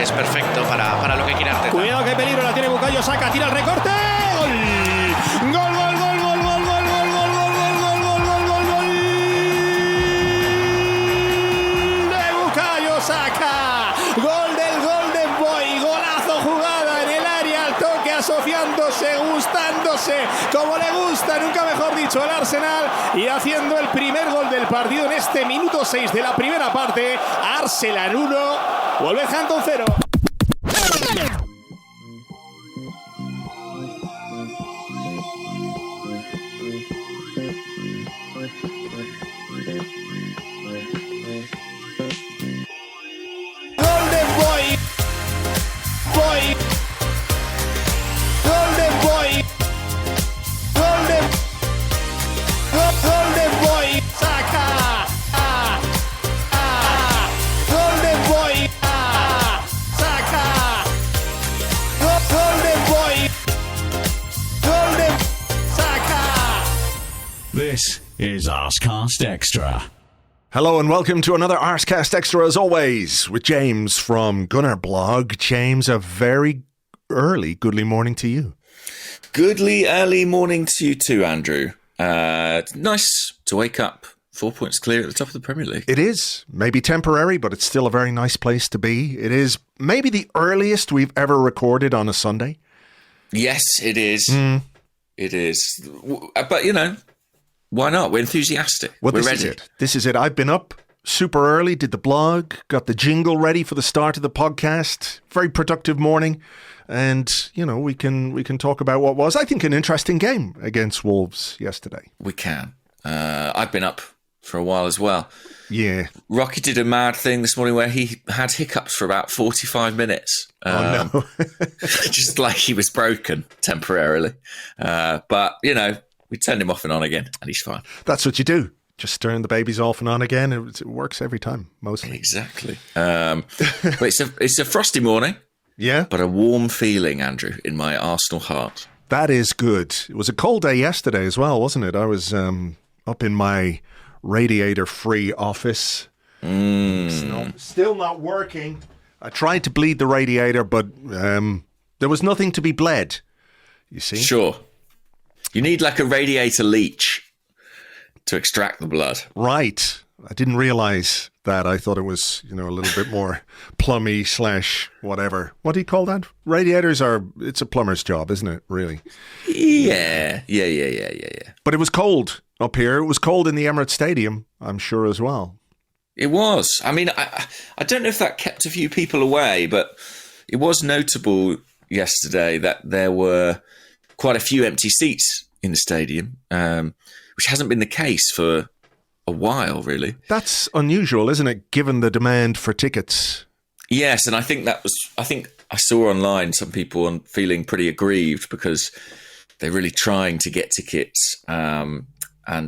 es perfecto para lo que quiere Arteta. Cuidado, qué peligro la tiene Bukayo, Saka, tira el recorte. ¡Gol! ¡Gol, gol, gol, gol, gol, gol, gol, gol, gol, gol, gol, gol, gol! De Bukayo, Saka. Gol del Golden Boy. Golazo, jugada en el área, al toque, asociándose, gustándose, como le gusta, nunca mejor dicho, el Arsenal, y haciendo el primer gol del partido en este minuto 6 de la primera parte. Arsenal 1, Wolverhampton 0. This is Arsecast Extra. Hello and welcome to another Arsecast Extra, as always, with James from Gunnerblog. James, a very early goodly morning to you. Goodly early morning to you too, Andrew. Nice to wake up 4 points clear at the top of the Premier League. It is. Maybe temporary, but it's still a very nice place to be. It is maybe the earliest we've ever recorded on a Sunday. Yes, it is. It is. But, you know, why not? We're enthusiastic. Well, We're this ready. is it. This is it. I've been up super early, did the blog, got the jingle ready for the start of the podcast. Very productive morning. And, you know, we can talk about what was, I think, an interesting game against Wolves yesterday. We can. I've been up for a while as well. Yeah. Rocky did a mad thing this morning where he had hiccups for about 45 minutes. Oh, no. Just like he was broken temporarily. But, you know, we turned him off and on again, and he's fine. That's what you do. Just turn the babies off and on again. It works every time, mostly. Exactly. But it's a frosty morning. Yeah. But a warm feeling, Andrew, in my Arsenal heart. That is good. It was a cold day yesterday as well, wasn't it? I was up in my radiator-free office. Still not working. I tried to bleed the radiator, but there was nothing to be bled, you see? Sure. You need like a radiator leech to extract the blood. Right. I didn't realise that. I thought it was, you know, a little bit more plummy / whatever. What do you call that? Radiators it's a plumber's job, isn't it, really? Yeah. But it was cold up here. It was cold in the Emirates Stadium, I'm sure, as well. It was. I mean, I don't know if that kept a few people away, but it was notable yesterday that there were quite a few empty seats in the stadium, which hasn't been the case for a while, really. That's unusual, isn't it, given the demand for tickets? Yes, and I think I saw online some people feeling pretty aggrieved because they're really trying to get tickets, and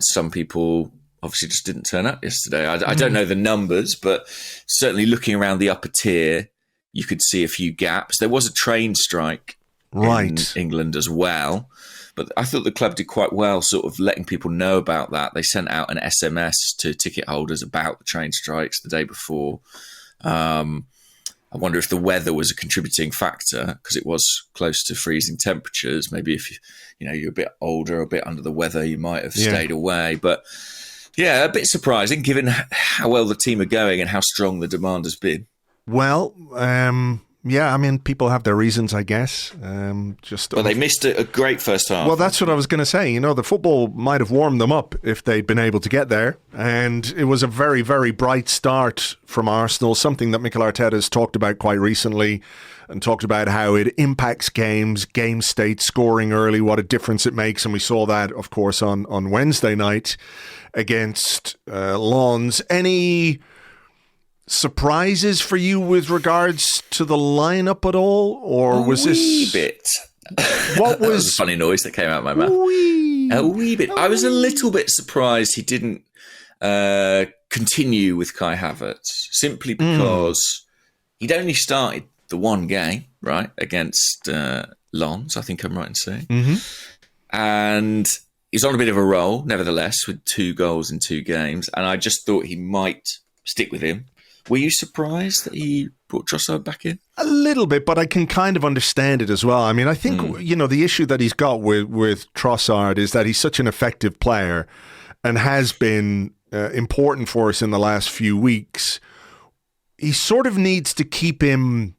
some people obviously just didn't turn up yesterday. I don't know the numbers, but certainly looking around the upper tier, you could see a few gaps. There was a train strike in England as well. But I thought the club did quite well sort of letting people know about that. They sent out an SMS to ticket holders about the train strikes the day before. I wonder if the weather was a contributing factor because it was close to freezing temperatures. Maybe if you're a bit older, a bit under the weather, you might have stayed away. But yeah, a bit surprising given how well the team are going and how strong the demand has been. Well, yeah, I mean, people have their reasons, I guess. But they missed a great first half. Well, that's what I was going to say. You know, the football might have warmed them up if they'd been able to get there. And it was a very, very bright start from Arsenal, something that Mikel Arteta has talked about quite recently and talked about how it impacts games, game state, scoring early, what a difference it makes. And we saw that, of course, on Wednesday night against Lens. Any surprises for you with regards to the lineup at all, or was this a wee bit? What was a funny noise that came out of my mouth? A wee bit. I was a little bit surprised he didn't continue with Kai Havertz, simply because he'd only started the one game, right, against Lens, I think I'm right in saying, and he's on a bit of a roll, nevertheless, with 2 goals in 2 games, and I just thought he might stick with him Were you surprised that he brought Trossard back in? A little bit, but I can kind of understand it as well. I mean, I think, the issue that he's got with Trossard is that he's such an effective player and has been important for us in the last few weeks. He sort of needs to keep him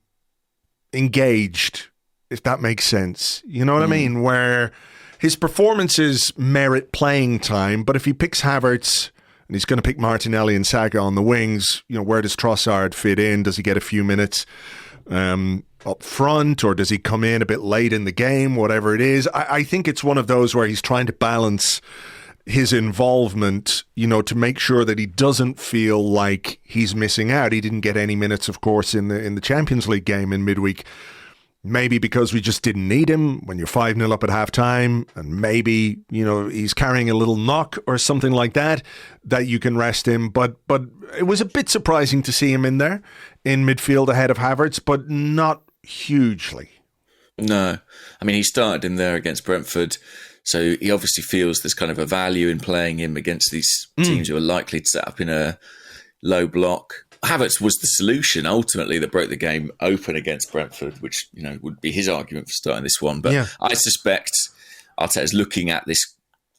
engaged, if that makes sense. You know what I mean? Where his performances merit playing time, but if he picks Havertz and he's going to pick Martinelli and Saka on the wings, where does Trossard fit in? Does he get a few minutes up front, or does he come in a bit late in the game? Whatever it is, I think it's one of those where he's trying to balance his involvement, to make sure that he doesn't feel like he's missing out. He didn't get any minutes, of course, in the Champions League game in midweek. Maybe because we just didn't need him when you're 5-0 up at halftime, and maybe, he's carrying a little knock or something like that you can rest him. But it was a bit surprising to see him in there in midfield ahead of Havertz, but not hugely. No. I mean, he started in there against Brentford, so he obviously feels there's kind of a value in playing him against these teams who are likely to set up in a low block. Havertz was the solution ultimately that broke the game open against Brentford, which would be his argument for starting this one. But I suspect Arteta's looking at this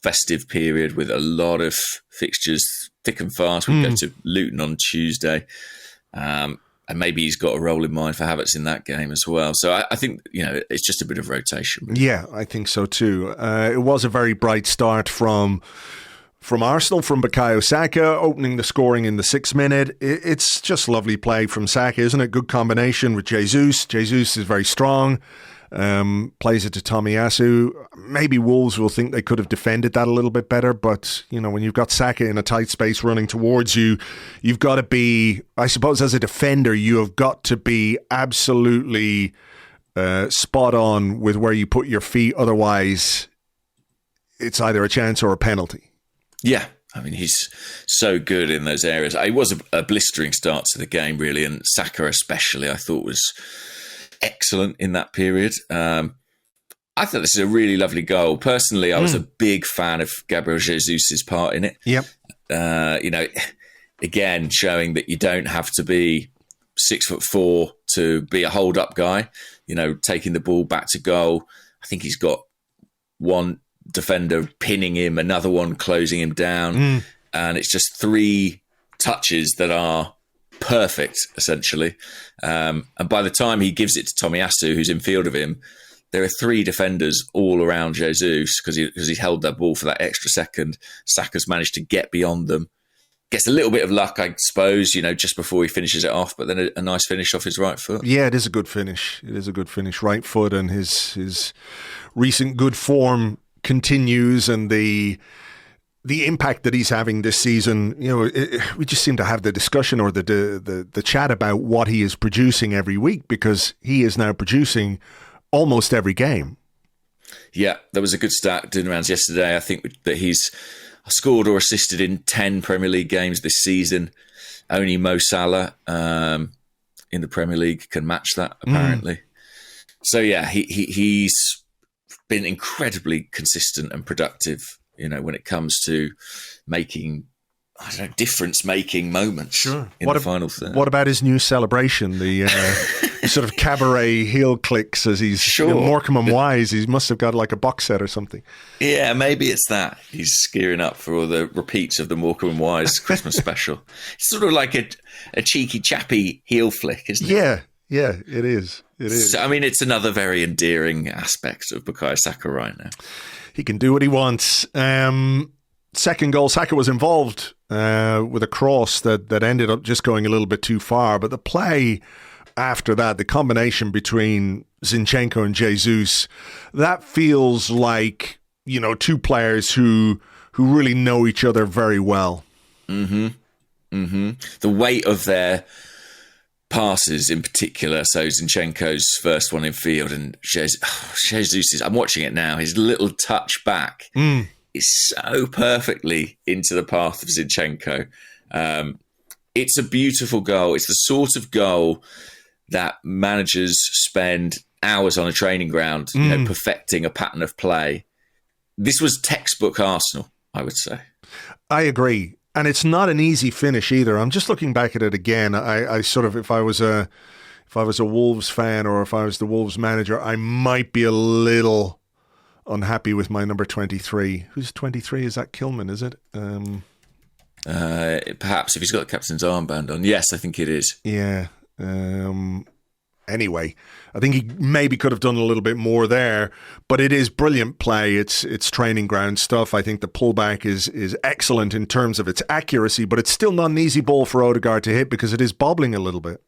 festive period with a lot of fixtures thick and fast. We go to Luton on Tuesday, and maybe he's got a role in mind for Havertz in that game as well. So I think it's just a bit of rotation. Yeah, I think so too. It was a very bright start from Arsenal, from Bukayo Saka, opening the scoring in the 6th minute. It's just lovely play from Saka, isn't it? Good combination with Jesus. Jesus is very strong, plays it to Tomiyasu. Maybe Wolves will think they could have defended that a little bit better, but, when you've got Saka in a tight space running towards you, you've got to be, I suppose as a defender, you have got to be absolutely spot on with where you put your feet. Otherwise, it's either a chance or a penalty. Yeah, I mean, he's so good in those areas. It was a blistering start to the game, really, and Saka especially, I thought was excellent in that period. I thought this is a really lovely goal. Personally, I was a big fan of Gabriel Jesus' part in it. Yep. Again, showing that you don't have to be 6'4" to be a hold-up guy, taking the ball back to goal. I think he's got one defender pinning him, another one closing him down, and it's just 3 touches that are perfect, essentially. And by the time he gives it to Tomiyasu, who's in field of him, there are 3 defenders all around Jesus because he held that ball for that extra second. Saka's managed to get beyond them. Gets a little bit of luck, I suppose, just before he finishes it off, but then a nice finish off his right foot. Yeah, it is a good finish. Right foot, and his recent good form continues, and the impact that he's having this season. We just seem to have the discussion or the chat about what he is producing every week, because he is now producing almost every game. Yeah, there was a good stat doing rounds yesterday. I think that he's scored or assisted in 10 Premier League games this season. Only Mo Salah in the Premier League can match that, apparently. So yeah, he's been incredibly consistent and productive, when it comes to making, difference-making moments in the final third. What about his new celebration? The sort of cabaret heel clicks as he's Morecambe and Wise. He must have got like a box set or something. Yeah, maybe it's that. He's gearing up for all the repeats of the Morecambe and Wise Christmas special. It's sort of like a cheeky, chappy heel flick, isn't it? Yeah, it is. So, I mean, it's another very endearing aspect of Bukayo Saka right now. He can do what he wants. Second goal, Saka was involved with a cross that ended up just going a little bit too far. But the play after that, the combination between Zinchenko and Jesus, that feels like, 2 players who really know each other very well. The weight of their passes in particular, so Zinchenko's first one in field and Jesus' I'm watching it now, his little touch back is so perfectly into the path of Zinchenko. It's a beautiful goal. It's the sort of goal that managers spend hours on a training ground, perfecting a pattern of play. This was textbook Arsenal, I would say. I agree. And it's not an easy finish either. I'm just looking back at it again. I sort of, if I was a Wolves fan or if I was the Wolves manager, I might be a little unhappy with my number 23. Who's 23? Is that Kilman, is it? Perhaps if he's got the captain's armband on. Yes, I think it is. Yeah. Anyway, I think he maybe could have done a little bit more there, but it is brilliant play. It's training ground stuff. I think the pullback is excellent in terms of its accuracy, but it's still not an easy ball for Odegaard to hit because it is bobbling a little bit.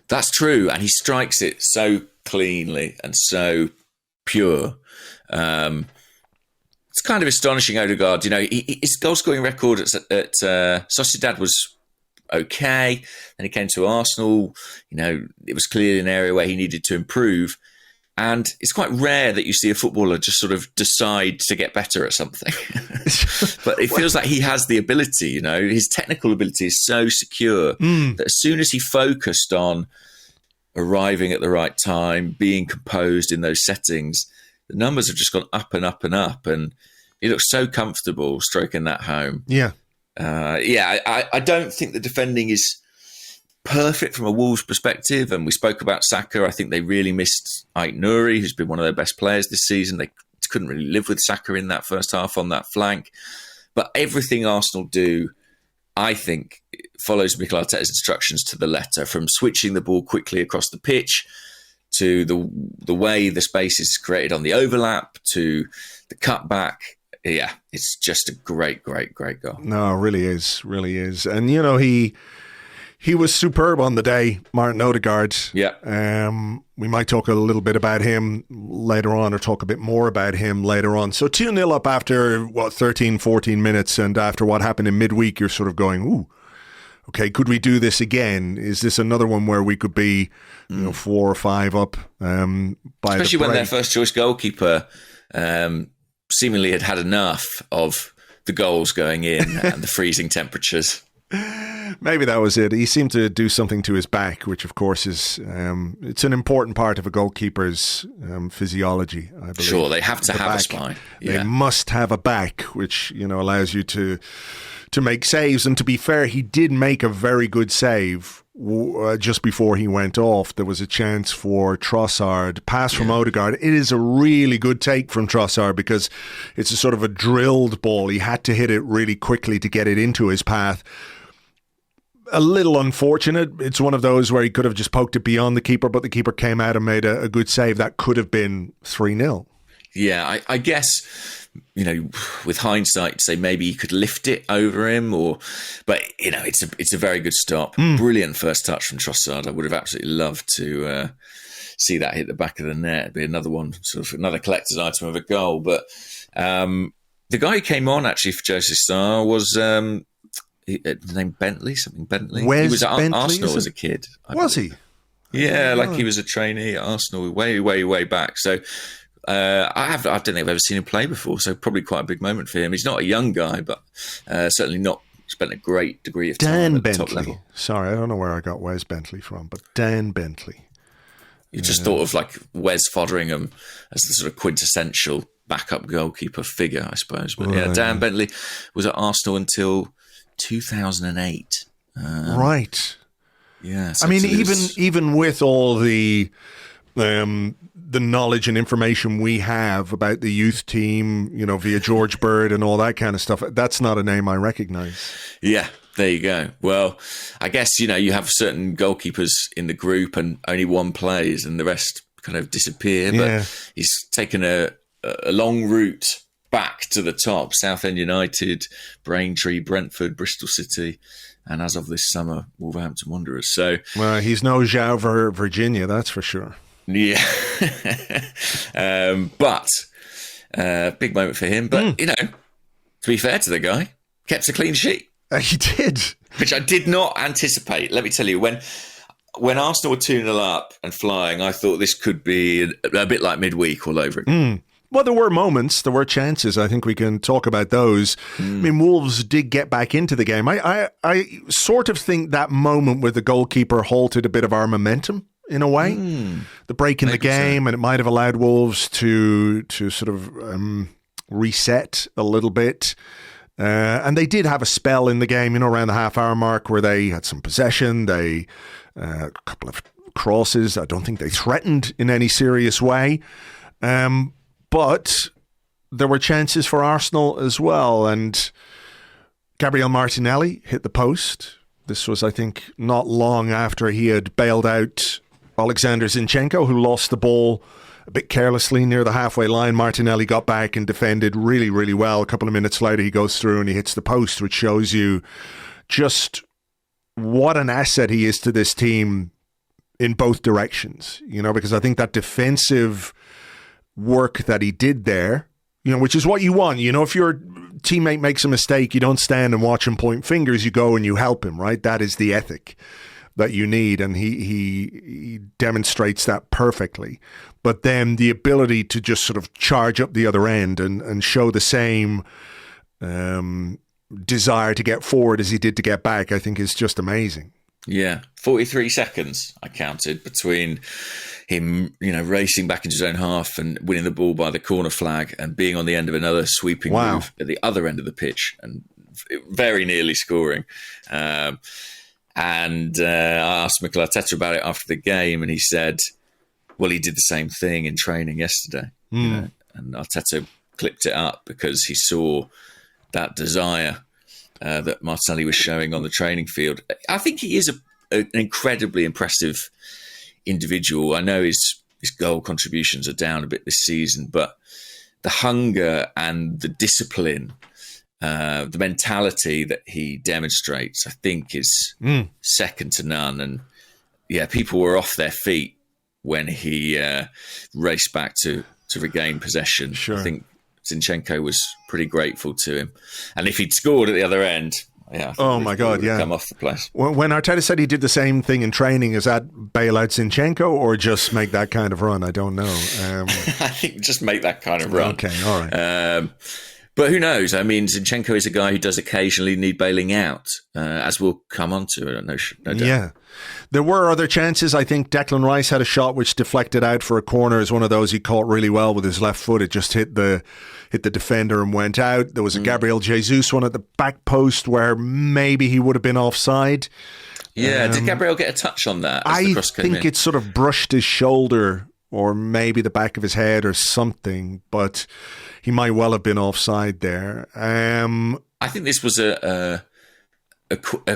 That's true, and he strikes it so cleanly and so pure. It's kind of astonishing, Odegaard. His goal-scoring record at Sociedad was okay. Then he came to Arsenal. It was clearly an area where he needed to improve. And it's quite rare that you see a footballer just sort of decide to get better at something. But it feels like he has the ability, his technical ability is so secure that as soon as he focused on arriving at the right time, being composed in those settings, the numbers have just gone up and up and up. And he looks so comfortable stroking that home. Yeah. I don't think the defending is perfect from a Wolves perspective. And we spoke about Saka. I think they really missed Aït-Nouri, who's been one of their best players this season. They couldn't really live with Saka in that first half on that flank. But everything Arsenal do, I think, follows Mikel Arteta's instructions to the letter, from switching the ball quickly across the pitch to the way the space is created on the overlap to the cutback. Yeah, it's just a great, great, great goal. No, it really is. And, he was superb on the day, Martin Odegaard. Yeah. We might talk a little bit about him later on, or talk a bit more about him later on. So 2-0 up after, 13, 14 minutes, and after what happened in midweek, you're sort of going, ooh, okay, could we do this again? Is this another one where we could be 4 or 5 up by especially the when break? their first choice goalkeeper seemingly had had enough of the goals going in and the freezing temperatures. Maybe that was it. He seemed to do something to his back, which of course is it's an important part of a goalkeeper's physiology, I believe. Sure, they have to have a spine. Yeah. They must have a back, which allows you to make saves. And to be fair, he did make a very good save just before he went off. There was a chance for Trossard, pass from Odegaard. It is a really good take from Trossard because it's a sort of a drilled ball. He had to hit it really quickly to get it into his path. A little unfortunate. It's one of those where he could have just poked it beyond the keeper, but the keeper came out and made a good save. That could have been 3-0. Yeah, I guess, with hindsight, say maybe he could lift it over him, but it's a very good stop. Brilliant first touch from Trossard. I would have absolutely loved to see that hit the back of the net. It'd be another one, sort of another collector's item of a goal. But the guy who came on actually for Jose Sarr was his name Bentley. He was at Bentley, Arsenal as a kid. Was he? Yeah, he was a trainee at Arsenal way, way, way back. So I don't think I've ever seen him play before, so probably quite a big moment for him. He's not a young guy, but certainly not spent a great degree of time at the top level. Sorry, I don't know where I got Wes Bentley from, but Dan Bentley. You just thought of like Wes Foderingham as the sort of quintessential backup goalkeeper figure, I suppose. But yeah, Dan Bentley was at Arsenal until 2008. Right. Yeah. I mean, even with all the knowledge and information we have about the youth team, via George Bird and all that kind of stuff, that's not a name I recognise. Yeah, there you go. Well, I guess, you have certain goalkeepers in the group and only one plays and the rest kind of disappear. Yeah. But he's taken a long route back to the top. Southend United, Braintree, Brentford, Bristol City, and as of this summer, Wolverhampton Wanderers. So, well, he's no João Virginia, that's for sure. Yeah. But big moment for him. But, to be fair to the guy, kept a clean sheet. He did. Which I did not anticipate. Let me tell you, when Arsenal were 2-0 up and flying, I thought this could be a bit like midweek all over again. Well, there were moments, there were chances. I think we can talk about those. I mean, Wolves did get back into the game. I sort of think that moment with the goalkeeper halted a bit of our momentum in a way. The break in the game, and it might have allowed Wolves to sort of reset a little bit. And they did have a spell in the game, around the half-hour mark where they had some possession. They a couple of crosses. I don't think they threatened in any serious way. But there were chances for Arsenal as well. And Gabriel Martinelli hit the post. This was, I think, not long after he had bailed out Oleksandr Zinchenko, who lost the ball a bit carelessly near the halfway line. Martinelli got back and defended really, really well. A couple of minutes later, he goes through and he hits the post, which shows you just what an asset he is to this team in both directions, because I think that defensive work that he did there, which is what you want. If your teammate makes a mistake, you don't stand and watch him point fingers. You go and you help him, right? That is the ethic that you need, and he demonstrates that perfectly. But then the ability to just sort of charge up the other end and show the same desire to get forward as he did to get back, I think is just amazing. Yeah, 43 seconds I counted between him, racing back into his own half and winning the ball by the corner flag and being on the end of another sweeping move at the other end of the pitch and very nearly scoring. And I asked Mikel Arteta about it after the game, and he said, well, he did the same thing in training yesterday. And Arteta clipped it up because he saw that desire that Martinelli was showing on the training field. I think he is an incredibly impressive individual. I know his goal contributions are down a bit this season, but the hunger and the discipline, the mentality that he demonstrates, I think is second to none. And yeah, people were off their feet when he raced back to regain possession. Sure. I think Zinchenko was pretty grateful to him. And if he'd scored at the other end, oh my God, come off the place. When Arteta said he did the bame thing in training, is that bail out Zinchenko or just make that kind of run? I don't know. I think just make that kind of run. Okay, all right. But who knows? I mean, Zinchenko is a guy who does occasionally need bailing out, as we'll come on to, no doubt. Yeah. There were other chances. I think Declan Rice had a shot which deflected out for a corner. Is one of those he caught really well with his left foot. It just hit the defender and went out. There was a Gabriel Jesus one at the back post where maybe he would have been offside. Yeah, did Gabriel get a touch on that? I think it sort of brushed his shoulder or maybe the back of his head or something, but he might well have been offside there. I think this was a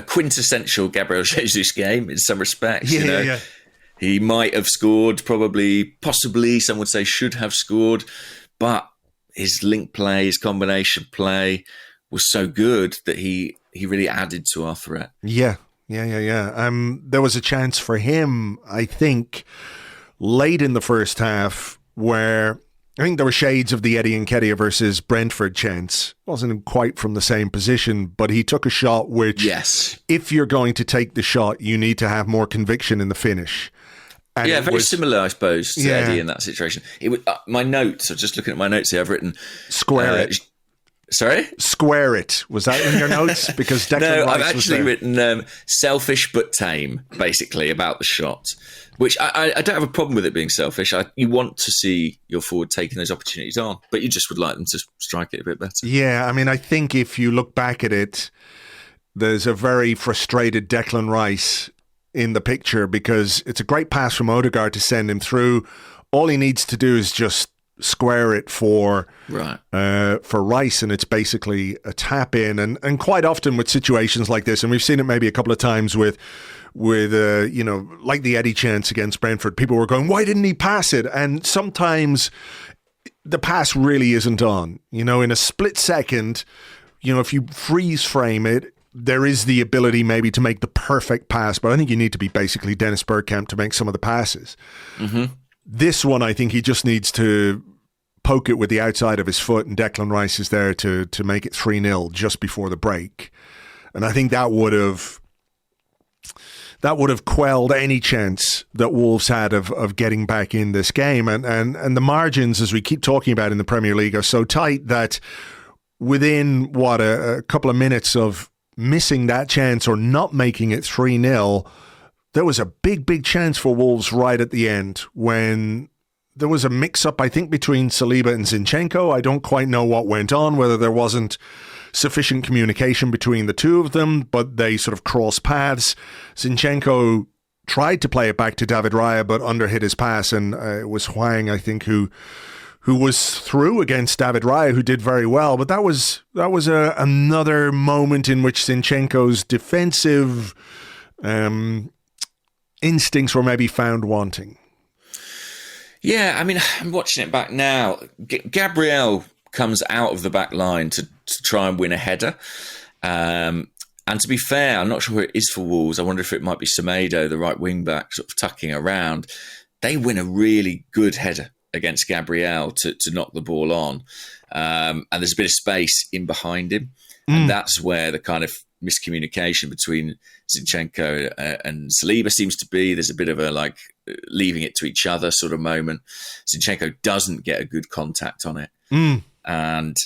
quintessential Gabriel Jesus game in some respects. Yeah. He might have scored, possibly, some would say should have scored, but his link play, his combination play was so good that he really added to our threat. Yeah. There was a chance for him, I think, late in the first half where I think there were shades of the Eddie Nketiah versus Brentford chance. Wasn't quite from the same position, but he took a shot which, yes, if you're going to take the shot, you need to have more conviction in the finish. And very similar, I suppose, to Eddie in that situation. It was, my notes, I'm just looking at my notes here, I've written... Square it. Sorry? Square it. Was that in your notes? Because Declan Rice I've actually written selfish but tame, basically, about the shot. Which I don't have a problem with it being selfish. You want to see your forward taking those opportunities on, but you just would like them to strike it a bit better. Yeah, I mean, I think if you look back at it, there's a very frustrated Declan Rice in the picture because it's a great pass from Odegaard to send him through. All he needs to do is just square it for Rice, and it's basically a tap in. And quite often with situations like this, and we've seen it maybe a couple of times with like the Eddie chance against Brentford, people were going, why didn't he pass it? And sometimes the pass really isn't on. In a split second, if you freeze frame it, there is the ability maybe to make the perfect pass, but I think you need to be basically Dennis Bergkamp to make some of the passes. Mm-hmm. This one, I think he just needs to poke it with the outside of his foot, and Declan Rice is there to make it 3-0 just before the break. And I think that would have quelled any chance that Wolves had of getting back in this game. And the margins, as we keep talking about in the Premier League, are so tight that within, a couple of minutes of missing that chance or not making it 3-0, there was a big chance for Wolves right at the end when there was a mix-up, I think, between Saliba and Zinchenko. I don't quite know what went on, whether there wasn't sufficient communication between the two of them, but they sort of cross paths. Zinchenko tried to play it back to David Raya, but underhit his pass, and it was Hwang, I think, who was through against David Raya, who did very well. But that was another moment in which Zinchenko's defensive instincts were maybe found wanting. Yeah, I mean, I'm watching it back now. Gabriel comes out of the back line to try and win a header. And to be fair, I'm not sure who it is for Wolves. I wonder if it might be Semedo, the right wing back, sort of tucking around. They win a really good header against Gabriel to knock the ball on. And there's a bit of space in behind him. And that's where the kind of miscommunication between Zinchenko and Saliba seems to be. There's a bit of a leaving it to each other sort of moment. Zinchenko doesn't get a good contact on it. And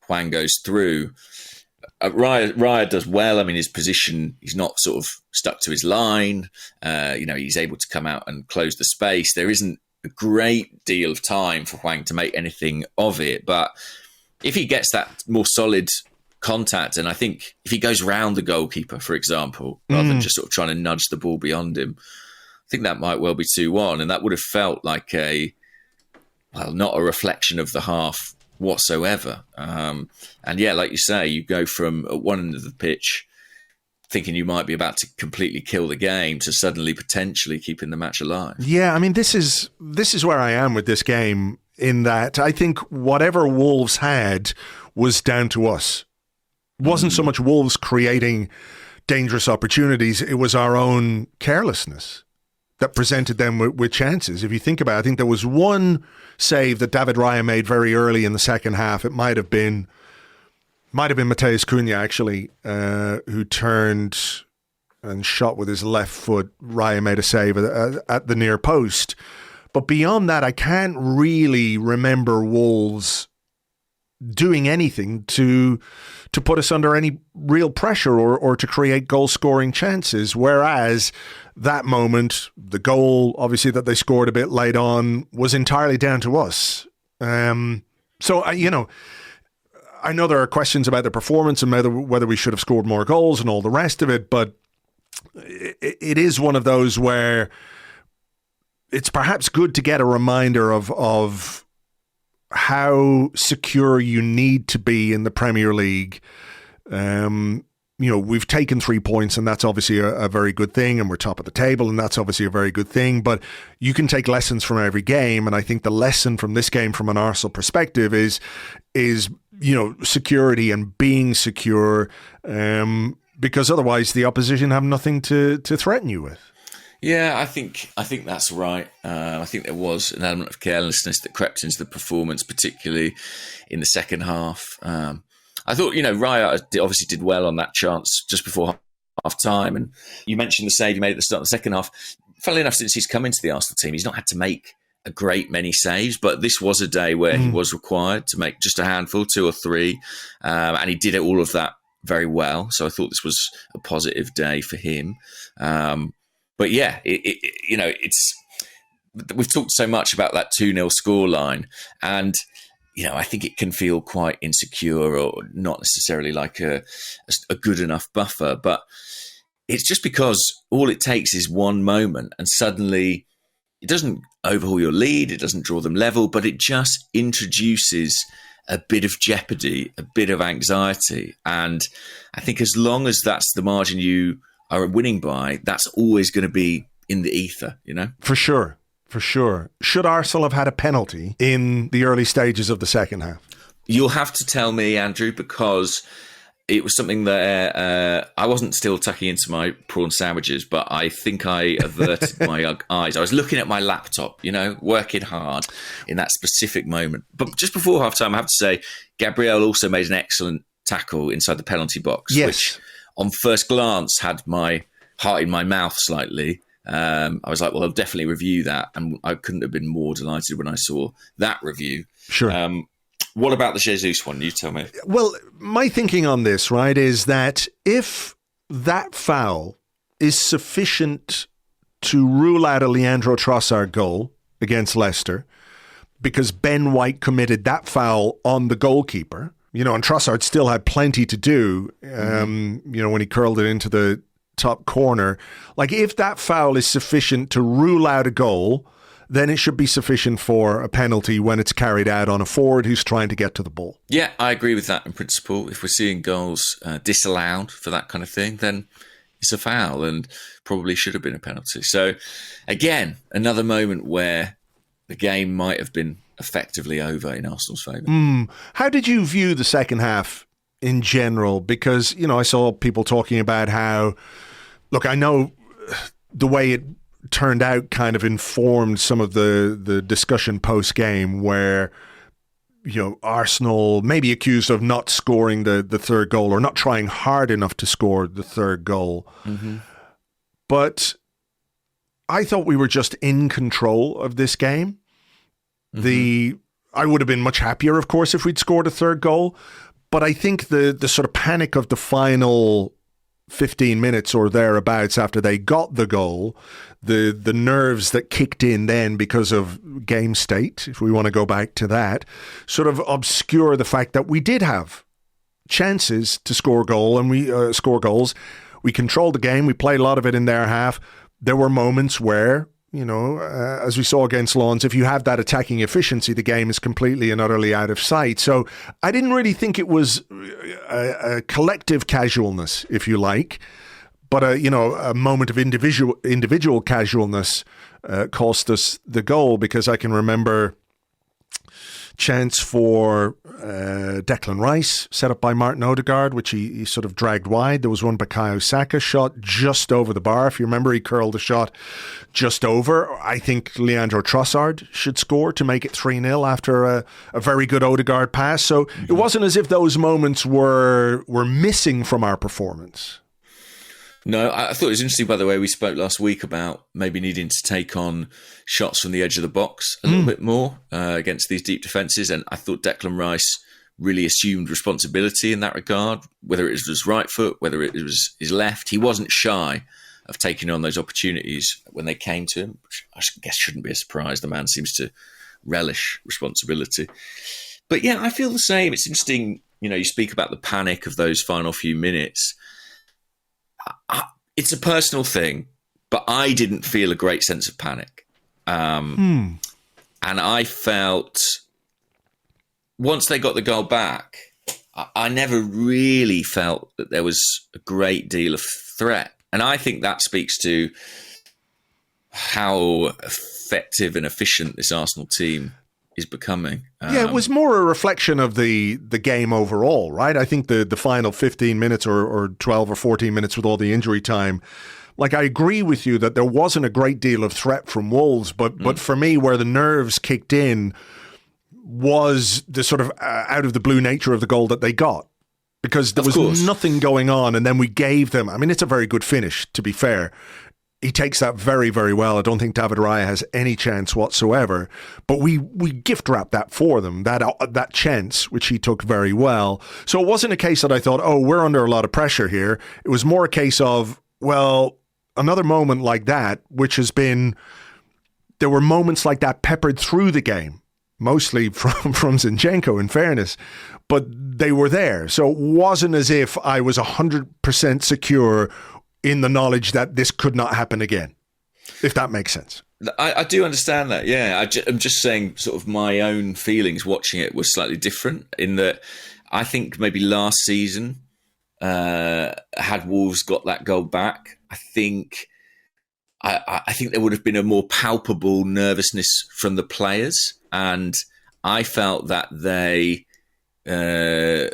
Hwang goes through. Raya does well. I mean, his position, he's not sort of stuck to his line. He's able to come out and close the space. There isn't a great deal of time for Hwang to make anything of it. But if he gets that more solid contact, and I think if he goes round the goalkeeper, for example, rather than just sort of trying to nudge the ball beyond him, I think that might well be 2-1. And that would have felt like not a reflection of the half whatsoever. And yeah, like you say, you go from at one end of the pitch thinking you might be about to completely kill the game to suddenly potentially keeping the match alive. Yeah, I mean, this is where I am with this game, in that I think whatever Wolves had was down to us. It wasn't so much Wolves creating dangerous opportunities, it was our own carelessness that presented them with chances. If you think about it, I think there was one save that David Raya made very early in the second half. It might have been Matheus Cunha, actually, who turned and shot with his left foot. Raya made a save at the near post. But beyond that, I can't really remember Wolves doing anything to put us under any real pressure or to create goal-scoring chances. Whereas that moment, the goal, obviously, that they scored a bit late on, was entirely down to us. So, I know there are questions about the performance and whether we should have scored more goals and all the rest of it, but it is one of those where it's perhaps good to get a reminder of how secure you need to be in the Premier League. We've taken 3 points, and that's obviously a very good thing, and we're top of the table, and that's obviously a very good thing, but you can take lessons from every game, and I think the lesson from this game from an Arsenal perspective is security and being secure, because otherwise the opposition have nothing to threaten you with. Yeah, I think that's right. I think there was an element of carelessness that crept into the performance, particularly in the second half. I thought, Raya obviously did well on that chance just before half time. And you mentioned the save he made at the start of the second half. Funnily enough, since he's come into the Arsenal team, he's not had to make a great many saves, but this was a day where he was required to make just a handful, 2 or 3. And he did all of that very well. So I thought this was a positive day for him. But yeah, it's we've talked so much about that 2-0 scoreline, and I think it can feel quite insecure or not necessarily like a good enough buffer. But it's just because all it takes is one moment, and suddenly it doesn't overhaul your lead, it doesn't draw them level, but it just introduces a bit of jeopardy, a bit of anxiety. And I think as long as that's the margin you are winning by, that's always going to be in the ether, For sure. Should Arsenal have had a penalty in the early stages of the second half? You'll have to tell me, Andrew, because it was something that I wasn't still tucking into my prawn sandwiches, but I think I averted my eyes. I was looking at my laptop, working hard in that specific moment. But just before half-time, I have to say, Gabriel also made an excellent tackle inside the penalty box, which on first glance had my heart in my mouth slightly. I was like, well, I'll definitely review that. And I couldn't have been more delighted when I saw that review. Sure. What about the Jesus one? You tell me. Well, my thinking on this, right, is that if that foul is sufficient to rule out a Leandro Trossard goal against Leicester, because Ben White committed that foul on the goalkeeper, And Trossard still had plenty to do, when he curled it into the top corner. Like, if that foul is sufficient to rule out a goal, then it should be sufficient for a penalty when it's carried out on a forward who's trying to get to the ball. Yeah, I agree with that in principle. If we're seeing goals disallowed for that kind of thing, then it's a foul and probably should have been a penalty. So, again, another moment where the game might have been effectively over in Arsenal's favour. How did you view the second half in general? Because, I saw people talking about how, look, I know the way it turned out kind of informed some of the discussion post-game where, Arsenal may be accused of not scoring the third goal or not trying hard enough to score the third goal. But I thought we were just in control of this game. I would have been much happier, of course, if we'd scored a third goal. But I think the sort of panic of the final 15 minutes or thereabouts after they got the goal, the nerves that kicked in then because of game state, if we want to go back to that, sort of obscure the fact that we did have chances to score goals. We controlled the game. We played a lot of it in their half. There were moments where, as we saw against Lens, if you have that attacking efficiency, the game is completely and utterly out of sight. So I didn't really think it was a collective casualness, if you like, but a moment of individual casualness cost us the goal, because I can remember chance for Declan Rice set up by Martin Ødegaard, which he sort of dragged wide. There was one Bukayo Saka shot just over the bar. If you remember, he curled a shot just over. I think Leandro Trossard should score to make it 3-0 after a very good Odegaard pass. So it wasn't as if those moments were missing from our performance. No, I thought it was interesting, by the way, we spoke last week about maybe needing to take on shots from the edge of the box a little bit more against these deep defences. And I thought Declan Rice really assumed responsibility in that regard, whether it was his right foot, whether it was his left. He wasn't shy of taking on those opportunities when they came to him, which I guess shouldn't be a surprise. The man seems to relish responsibility. But yeah, I feel the same. It's interesting, you speak about the panic of those final few minutes. It's a personal thing, but I didn't feel a great sense of panic. And I felt once they got the goal back, I never really felt that there was a great deal of threat. And I think that speaks to how effective and efficient this Arsenal team is becoming. Yeah, it was more a reflection of the game overall, right? I think the final 15 minutes or 12 or 14 minutes with all the injury time, like, I agree with you that there wasn't a great deal of threat from Wolves, but for me, where the nerves kicked in was the sort of out of the blue nature of the goal that they got, because there was nothing going on, and then we gave them, I mean, it's a very good finish, to be fair. He takes that very, very well. I don't think David Raya has any chance whatsoever. But we gift wrapped that for them, that chance, which he took very well. So it wasn't a case that I thought, oh, we're under a lot of pressure here. It was more a case of, well, another moment like that, which has been, there were moments like that peppered through the game, mostly from Zinchenko, in fairness, but they were there. So it wasn't as if I was 100% secure in the knowledge that this could not happen again, if that makes sense. I do understand that, yeah. I'm just saying sort of my own feelings watching it was slightly different, in that I think maybe last season, had Wolves got that goal back, I think there would have been a more palpable nervousness from the players, and I felt that they... I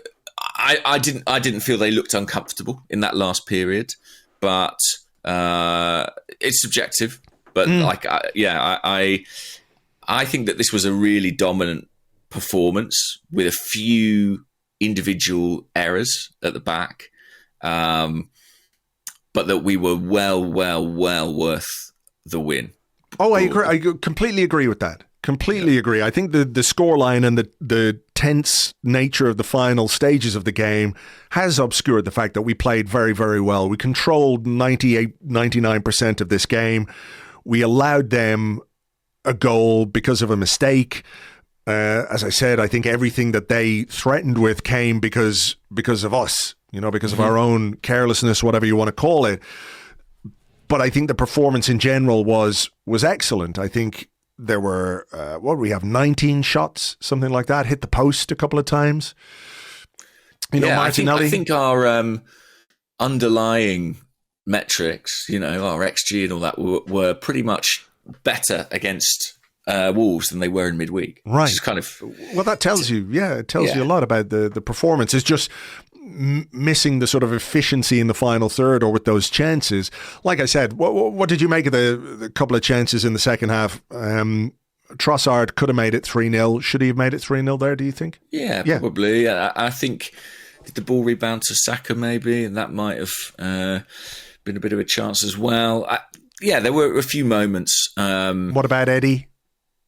didn't feel they looked uncomfortable in that last period. But it's subjective. But I think that this was a really dominant performance with a few individual errors at the back, but that we were well worth the win. Oh, I agree. I completely agree with that. Completely agree. I think the scoreline and the tense nature of the final stages of the game has obscured the fact that we played very, very well. We controlled 99% of this game. We allowed them a goal because of a mistake. as I said, I think everything that they threatened with came because of us, because of our own carelessness, whatever you want to call it. But I think the performance in general was excellent. I think there were, 19 shots, something like that, hit the post a couple of times. Martinelli. I think our underlying metrics, our XG and all that were pretty much better against Wolves than they were in midweek. Right. Which is kind of... Well, that tells you, it tells you a lot about the performance. It's just missing the sort of efficiency in the final third or with those chances. Like I said, what did you make of the couple of chances in the second half? Trossard could have made it 3-0. Should he have made it 3-0 there, do you think? Yeah, probably. Yeah. I think did the ball rebound to Saka maybe, and that might have been a bit of a chance as well. There were a few moments. What about Eddie?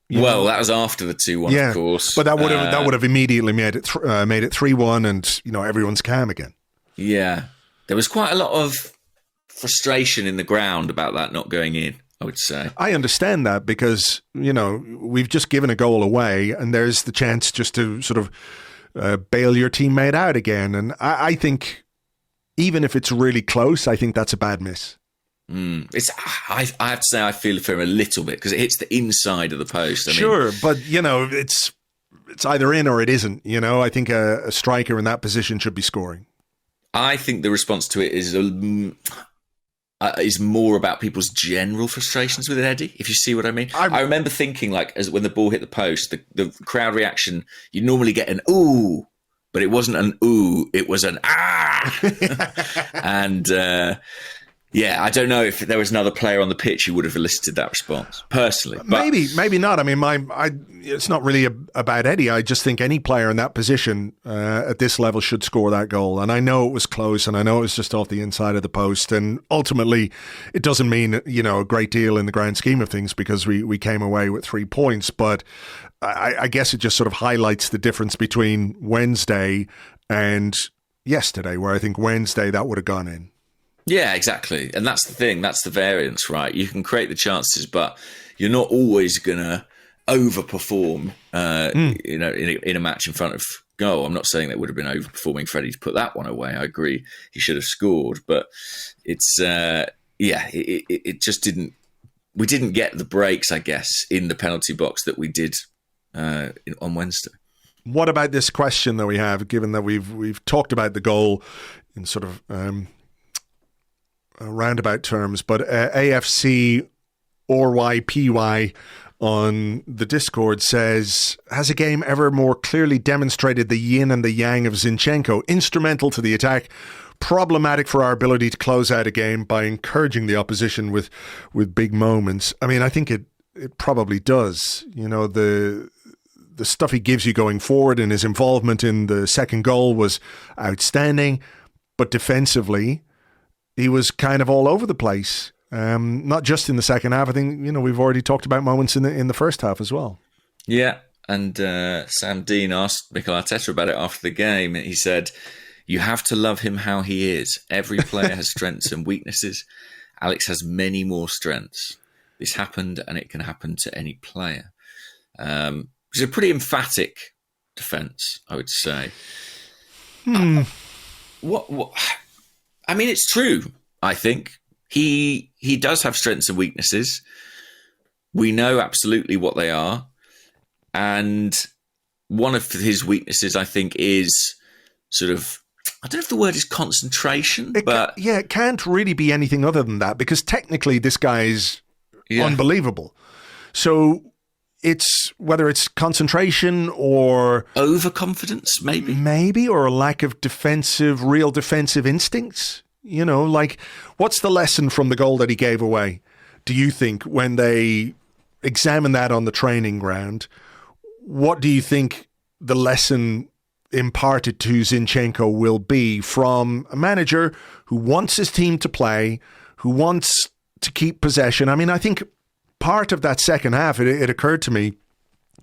That was after the 2-1, of course. But that would have immediately made it 3-1, and everyone's calm again. Yeah, there was quite a lot of frustration in the ground about that not going in, I would say. I understand that because we've just given a goal away, and there's the chance just to sort of bail your teammate out again. And I think even if it's really close, I think that's a bad miss. I have to say I feel for him a little bit because it hits the inside of the post. But it's either in or it isn't. I think a striker in that position should be scoring. I think the response to it is more about people's general frustrations with Eddie, if you see what I mean. I remember thinking, as when the ball hit the post, the crowd reaction, you normally get an ooh, but it wasn't an ooh, it was an ah. And I don't know if there was another player on the pitch who would have elicited that response, personally. But maybe not. I mean, it's not really about Eddie. I just think any player in that position at this level should score that goal. And I know it was close, and I know it was just off the inside of the post. And ultimately, it doesn't mean a great deal in the grand scheme of things because we came away with 3 points. But I guess it just sort of highlights the difference between Wednesday and yesterday, where I think Wednesday that would have gone in. Yeah, exactly. And that's the thing. That's the variance, right? You can create the chances, but you're not always going to overperform, in a match in front of goal. I'm not saying that would have been overperforming Freddie to put that one away. I agree. He should have scored, but it's, it just didn't, we didn't get the breaks, I guess, in the penalty box that we did on Wednesday. What about this question that we have, given that we've talked about the goal in sort of, roundabout terms, but AFC or YPY on the Discord says, has a game ever more clearly demonstrated the yin and the yang of Zinchenko, instrumental to the attack, problematic for our ability to close out a game by encouraging the opposition with big moments? I mean, I think it probably does. The stuff he gives you going forward and his involvement in the second goal was outstanding, but defensively, he was kind of all over the place, not just in the second half. I think, we've already talked about moments in the first half as well. Yeah, and Sam Dean asked Mikel Arteta about it after the game. He said, you have to love him how he is. Every player has strengths and weaknesses. Alex has many more strengths. This happened and it can happen to any player. It's a pretty emphatic defence, I would say. What? I mean, it's true, I think. He does have strengths and weaknesses. We know absolutely what they are. And one of his weaknesses, I think, is sort of, I don't know if the word is concentration, it can't really be anything other than that, because technically this guy is unbelievable. So it's whether it's concentration or overconfidence, maybe, or a lack of real defensive instincts. What's the lesson from the goal that he gave away? Do you think when they examine that on the training ground, what do you think the lesson imparted to Zinchenko will be from a manager who wants his team to play, who wants to keep possession? I mean, I think part of that second half, it occurred to me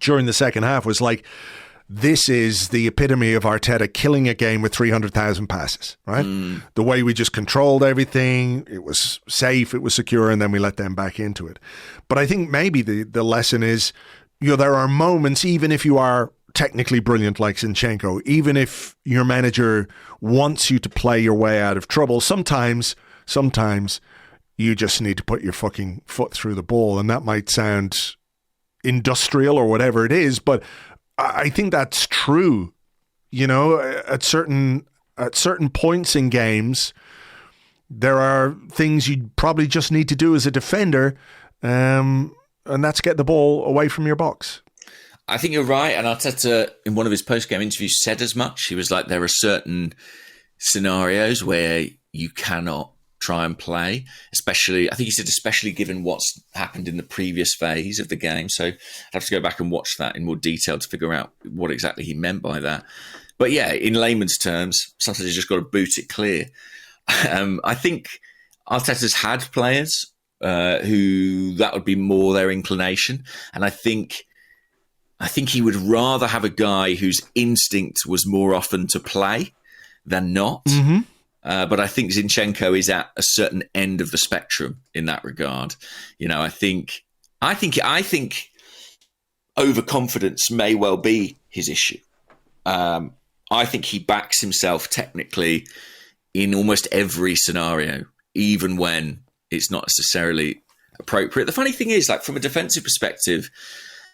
during the second half, was like, this is the epitome of Arteta killing a game with 300,000 passes, right? The way we just controlled everything, it was safe, it was secure, and then we let them back into it. But I think maybe the lesson is, there are moments, even if you are technically brilliant like Zinchenko, even if your manager wants you to play your way out of trouble, sometimes you just need to put your fucking foot through the ball. And that might sound industrial or whatever it is, but I think that's true. At certain points in games, there are things you probably just need to do as a defender, and that's get the ball away from your box. I think you're right, and Arteta, in one of his post-game interviews, said as much. He was like, there are certain scenarios where you cannot try and play, especially, I think he said, especially given what's happened in the previous phase of the game. So I'd have to go back and watch that in more detail to figure out what exactly he meant by that. But yeah, in layman's terms, sometimes you just got to boot it clear. I think Arteta's had players who that would be more their inclination. And I think he would rather have a guy whose instinct was more often to play than not. Mm-hmm. But I think Zinchenko is at a certain end of the spectrum in that regard. I think overconfidence may well be his issue. I think he backs himself technically in almost every scenario, even when it's not necessarily appropriate. The funny thing is, like, from a defensive perspective,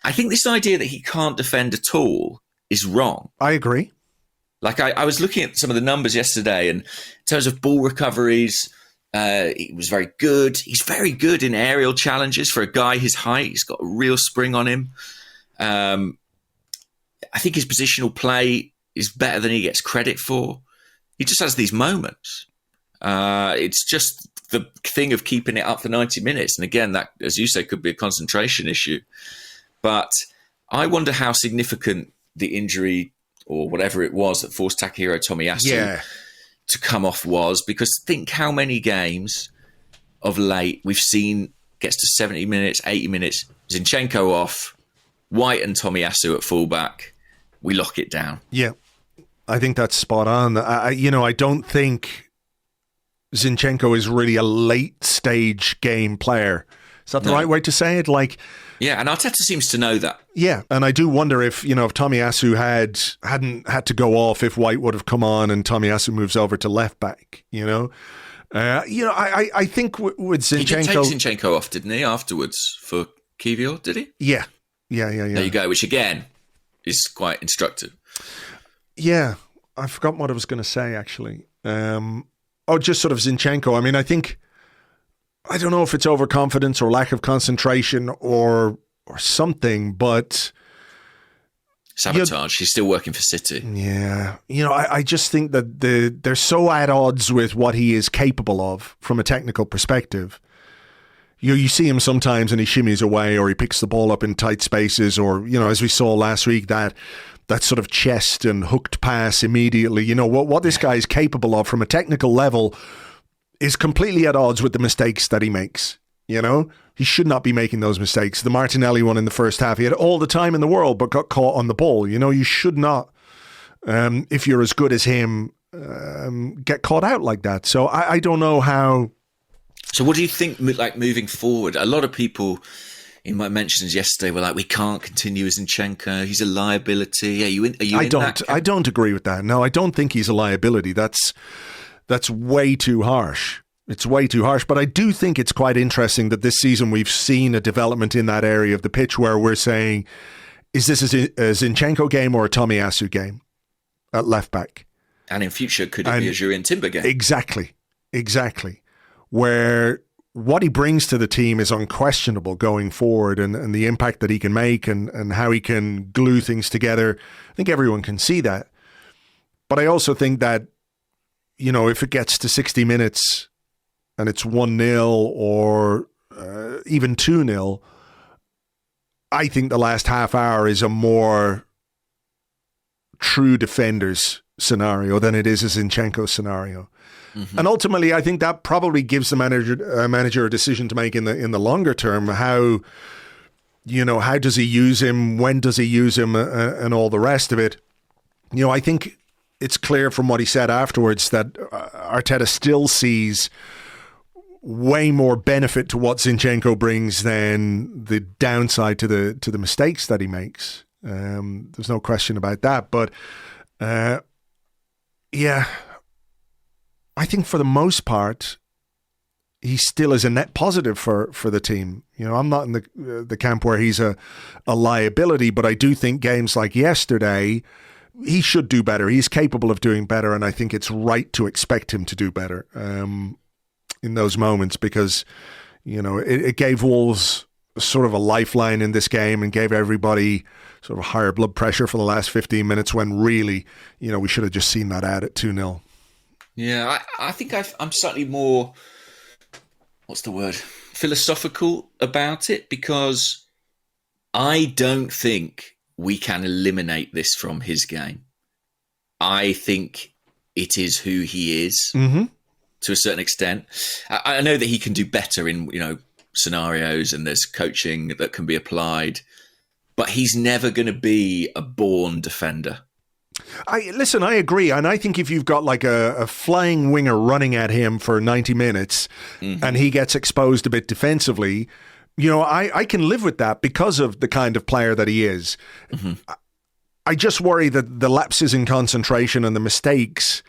I think this idea that he can't defend at all is wrong. I agree. Like, I was looking at some of the numbers yesterday, and in terms of ball recoveries, he was very good. He's very good in aerial challenges for a guy his height. He's got a real spring on him. I think his positional play is better than he gets credit for. He just has these moments. It's just the thing of keeping it up for 90 minutes. And again, that, as you say, could be a concentration issue. But I wonder how significant the injury or whatever it was that forced Takahiro Tomiyasu to come off was, because think how many games of late we've seen gets to 70 minutes, 80 minutes, Zinchenko off, White and Tomiyasu at fullback, we lock it down. Yeah, I think that's spot on. I don't think Zinchenko is really a late stage game player. Is that the right way to say it? Yeah, and Arteta seems to know that. Yeah, and I do wonder if Tomiyasu hadn't had to go off, if White would have come on and Tomiyasu moves over to left back. I think with Zinchenko, he did take Zinchenko off, didn't he? Afterwards for Kivior, did he? Yeah. There you go. Which again is quite instructive. Yeah, I forgot what I was going to say actually. Just sort of Zinchenko. I mean, I don't know if it's overconfidence or lack of concentration or something, but sabotage. He's still working for City. Yeah. I just think that they're so at odds with what he is capable of from a technical perspective. You see him sometimes and he shimmies away, or he picks the ball up in tight spaces, or, as we saw last week, that sort of chest and hooked pass immediately. What this guy is capable of from a technical level is completely at odds with the mistakes that he makes. He should not be making those mistakes. The Martinelli one in the first half, he had all the time in the world, but got caught on the ball. You should not, if you're as good as him, get caught out like that. So I don't know how. So what do you think, like, moving forward? A lot of people in my mentions yesterday were like, we can't continue as Zinchenko. He's a liability. Are you in that? I don't agree with that. No, I don't think he's a liability. That's way too harsh. It's way too harsh. But I do think it's quite interesting that this season we've seen a development in that area of the pitch where we're saying, is this a Zinchenko game or a Tomiyasu game at left back? And in future, could it be a Jurriën Timber game? Exactly. Where what he brings to the team is unquestionable going forward, and the impact that he can make and how he can glue things together. I think everyone can see that. But I also think that, if it gets to 60 minutes and it's 1-0 or even 2-0, I think the last half hour is a more true defenders scenario than it is a Zinchenko scenario. Mm-hmm. And ultimately, I think that probably gives the manager a decision to make in the longer term. How does he use him? When does he use him? And all the rest of it. I think it's clear from what he said afterwards that Arteta still sees way more benefit to what Zinchenko brings than the downside to the mistakes that he makes. There's no question about that. But yeah, I think for the most part, he still is a net positive for the team. You know, I'm not in the camp where he's a liability, but I do think games like yesterday, he should do better. He's capable of doing better, and I think it's right to expect him to do better in those moments, because, you know, it gave Wolves sort of a lifeline in this game and gave everybody sort of higher blood pressure for the last 15 minutes when really, you know, we should have just seen that out at 2-0. Yeah, I think I'm slightly more, what's the word, philosophical about it, because I don't think we can eliminate this from his game. I think it is who he is to a certain extent. I know that he can do better in, you know, scenarios, and there's coaching that can be applied, but he's never going to be a born defender. I agree. And I think if you've got like a flying winger running at him for 90 minutes and he gets exposed a bit defensively, you know, I can live with that because of the kind of player that he is. I just worry that the lapses in concentration and the mistakes.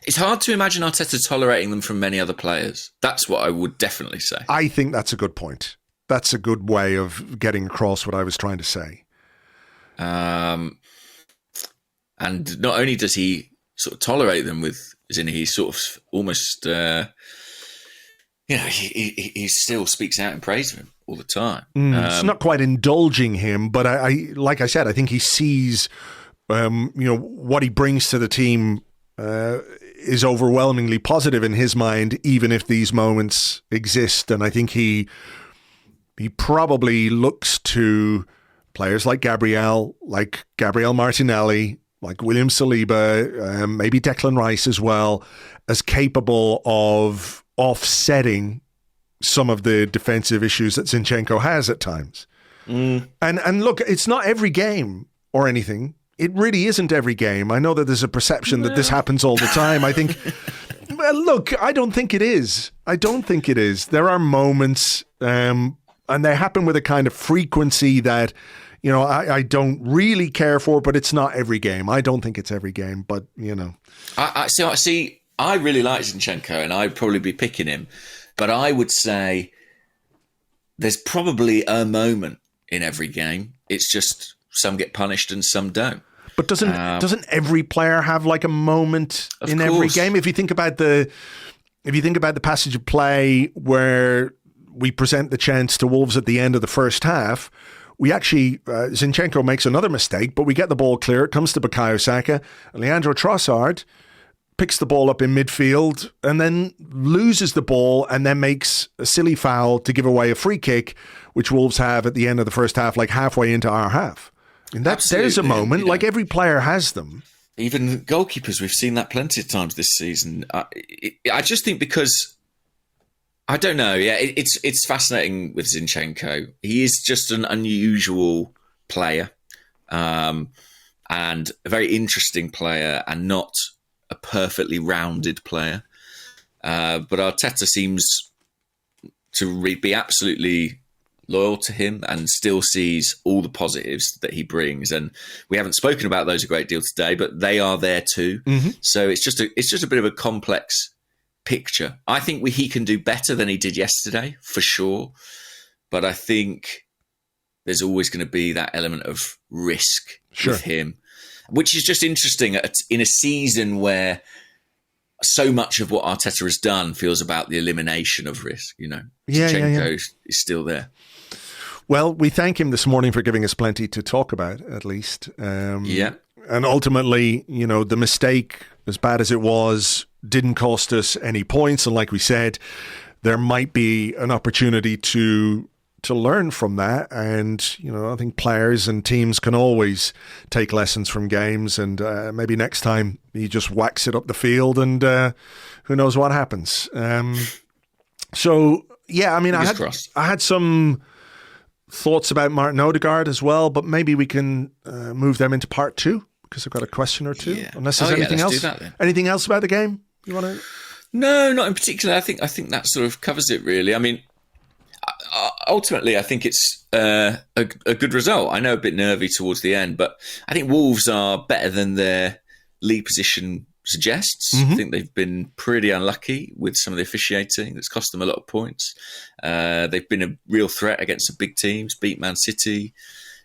It's hard to imagine Arteta tolerating them from many other players. That's what I would definitely say. I think that's a good point. That's a good way of getting across what I was trying to say. And not only does he sort of tolerate them with Zini, he sort of almost, he still speaks out in praise of him all the time. It's not quite indulging him, but I like I said, I think he sees, what he brings to the team is overwhelmingly positive in his mind, even if these moments exist. And I think he probably looks to players like Gabriel Martinelli, like William Saliba, maybe Declan Rice as well, as capable of offsetting some of the defensive issues that Zinchenko has at times. And look, it's not every game or anything. It really isn't every game. I know that there's a perception that this happens all the time. I think, well, look, I don't think it is. There are moments, and they happen with a kind of frequency that, you know, I don't really care for, but it's not every game. I don't think it's every game, but, you know. I really like Zinchenko, and I'd probably be picking him, but I would say there's probably a moment in every game. It's just some get punished and some don't. But doesn't every player have like a moment in every game? If you think about the passage of play where we present the chance to Wolves at the end of the first half, we actually, Zinchenko makes another mistake, but we get the ball clear. It comes to Bukayo Saka. Leandro Trossard picks the ball up in midfield and then loses the ball and then makes a silly foul to give away a free kick, which Wolves have at the end of the first half, like halfway into our half. And there's a moment, like every player has them. Even goalkeepers, we've seen that plenty of times this season. I just think because, I don't know, it's fascinating with Zinchenko. He is just an unusual player and a very interesting player and not a perfectly rounded player. But Arteta seems to be absolutely loyal to him and still sees all the positives that he brings. And we haven't spoken about those a great deal today, but they are there too. So it's just a bit of a complex picture. I think he can do better than he did yesterday, for sure. But I think there's always going to be that element of risk with him, which is just interesting in a season where so much of what Arteta has done feels about the elimination of risk. You know, Zinchenko is still there. Well, we thank him this morning for giving us plenty to talk about, at least. And ultimately, you know, the mistake, as bad as it was, didn't cost us any points. And like we said, there might be an opportunity to learn from that. And, you know, I think players and teams can always take lessons from games. And maybe next time you just wax it up the field and who knows what happens. So, yeah, I mean, I had some thoughts about Martin Odegaard as well, but maybe we can move them into part two because I've got a question or two. Unless there's anything else. Do that, then. Anything else about the game you want to? No, not in particular. I think that sort of covers it, really. I mean, ultimately, I think it's a good result. I know a bit nervy towards the end, but I think Wolves are better than their league position suggests. I think they've been pretty unlucky with some of the officiating. That's cost them a lot of points. They've been a real threat against the big teams, beat Man City,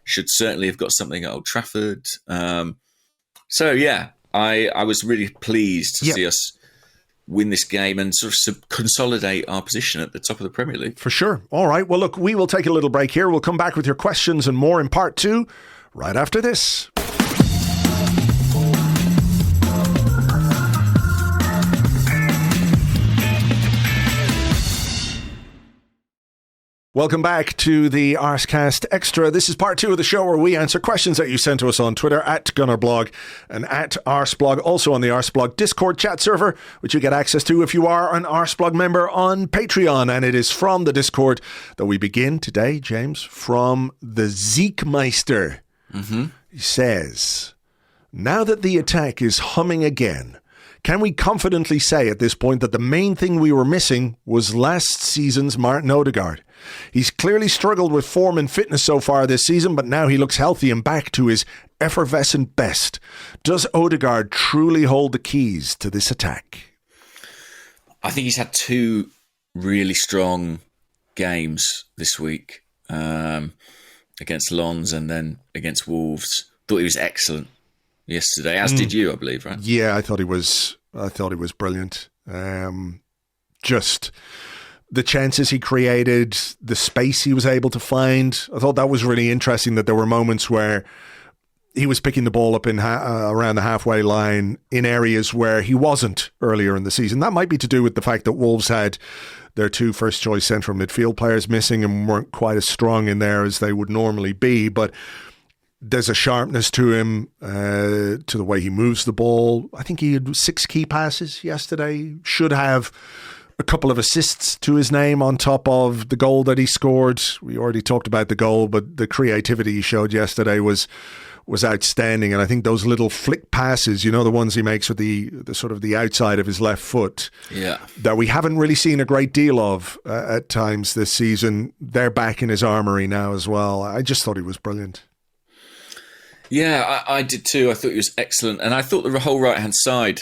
should certainly have got something at Old Trafford. So, yeah, I was really pleased to see us win this game and sort of consolidate our position at the top of the Premier League. For sure. All right. Well, look, we will take a little break here. We'll come back with your questions and more in part 2 right after this. Welcome back to the Arsecast Extra. This is part 2 of the show where we answer questions that you sent to us on Twitter at Gunnerblog and at Arseblog, also on the Arseblog Discord chat server, which you get access to if you are an Arseblog member on Patreon. And it is from the Discord that we begin today, James, from the Zeekmeister. He says, now that the attack is humming again, can we confidently say at this point that the main thing we were missing was last season's Martin Ødegaard? He's clearly struggled with form and fitness so far this season, but now he looks healthy and back to his effervescent best. Does Odegaard truly hold the keys to this attack? I think he's had 2 really strong games this week, against Lens and then against Wolves. Thought he was excellent yesterday, as did you, I believe, right? Yeah, I thought he was brilliant. Just the chances he created, the space he was able to find. I thought that was really interesting, that there were moments where he was picking the ball up in around the halfway line in areas where he wasn't earlier in the season. That might be to do with the fact that Wolves had their 2 first-choice central midfield players missing and weren't quite as strong in there as they would normally be, but there's a sharpness to him, to the way he moves the ball. I think he had 6 key passes yesterday. Should have a couple of assists to his name on top of the goal that he scored. We already talked about the goal, but the creativity he showed yesterday was outstanding. And I think those little flick passes, the ones he makes with the sort of the outside of his left foot, that we haven't really seen a great deal of at times this season, they're back in his armoury now as well. I just thought he was brilliant. Yeah, I did too. I thought he was excellent. And I thought the whole right-hand side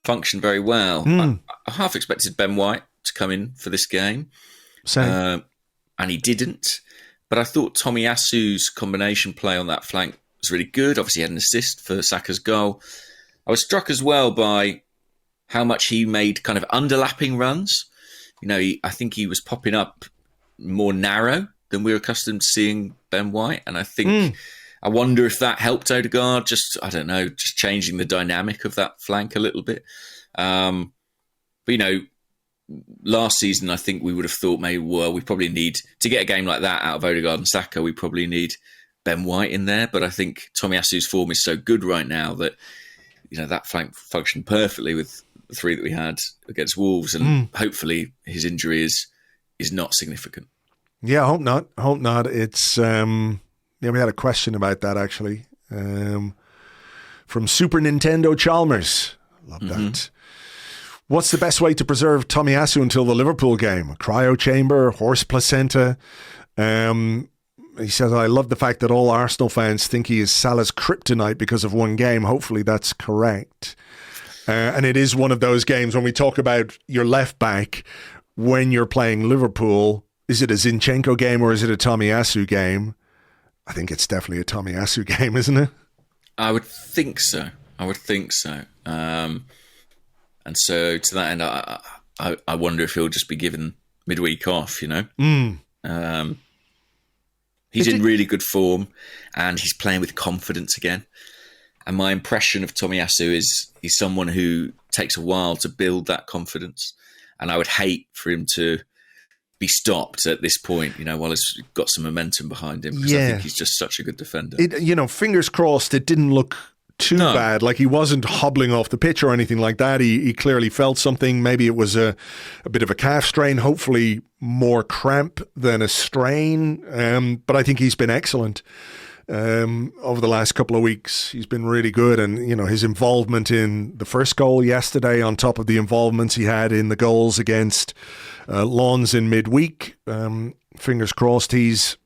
functioned very well. I half expected Ben White to come in for this game. Same. And he didn't. But I thought Tomiyasu's combination play on that flank was really good. Obviously, he had an assist for Saka's goal. I was struck as well by how much he made kind of underlapping runs. I think he was popping up more narrow than we were accustomed to seeing Ben White. And I think... I wonder if that helped Odegaard, just changing the dynamic of that flank a little bit. But, last season, I think we would have thought maybe, we probably need, to get a game like that out of Odegaard and Saka, we probably need Ben White in there. But I think Tomiyasu's form is so good right now that, that flank functioned perfectly with the 3 that we had against Wolves. And hopefully his injury is not significant. Yeah, I hope not. It's... Yeah, we had a question about that, actually, from Super Nintendo Chalmers. Love that. What's the best way to preserve Tomiyasu until the Liverpool game? A cryo chamber, horse placenta? He says, I love the fact that all Arsenal fans think he is Salah's kryptonite because of one game. Hopefully that's correct. And it is one of those games when we talk about your left back, when you're playing Liverpool, is it a Zinchenko game or is it a Tomiyasu game? I think it's definitely a Tomiyasu game, isn't it? I would think so. And so to that end, I wonder if he'll just be given midweek off, He's in really good form and he's playing with confidence again. And my impression of Tomiyasu is he's someone who takes a while to build that confidence. And I would hate for him to be stopped at this point, while he's got some momentum behind him. Because I think he's just such a good defender. Fingers crossed, it didn't look too bad. Like he wasn't hobbling off the pitch or anything like that. He clearly felt something. Maybe it was a bit of a calf strain, hopefully more cramp than a strain. But I think he's been excellent. over the last couple of weeks. He's been really good, and his involvement in the first goal yesterday, on top of the involvements he had in the goals against Lens in midweek. Fingers crossed he's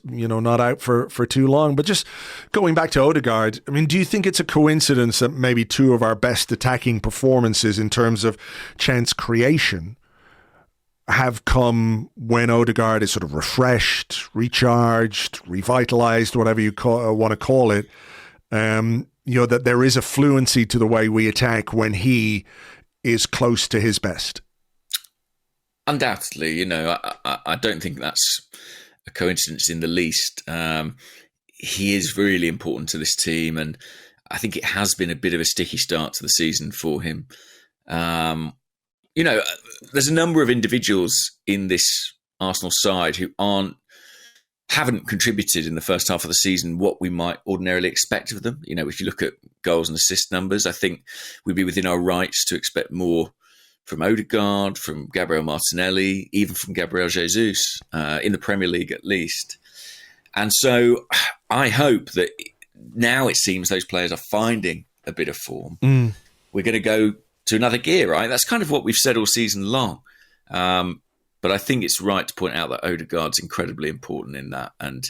not out for too long. But just going back to Odegaard, I mean, do you think it's a coincidence that maybe two of our best attacking performances in terms of chance creation have come when Odegaard is sort of refreshed, recharged, revitalized, whatever you want to call it? That there is a fluency to the way we attack when he is close to his best. Undoubtedly, I don't think that's a coincidence in the least. He is really important to this team, and I think it has been a bit of a sticky start to the season for him. There's a number of individuals in this Arsenal side who haven't contributed in the first half of the season what we might ordinarily expect of them. If you look at goals and assist numbers, I think we'd be within our rights to expect more from Odegaard, from Gabriel Martinelli, even from Gabriel Jesus, in the Premier League at least. And so I hope that now it seems those players are finding a bit of form. We're going to go to another gear, right? That's kind of what we've said all season long. But I think it's right to point out that Odegaard's incredibly important in that. And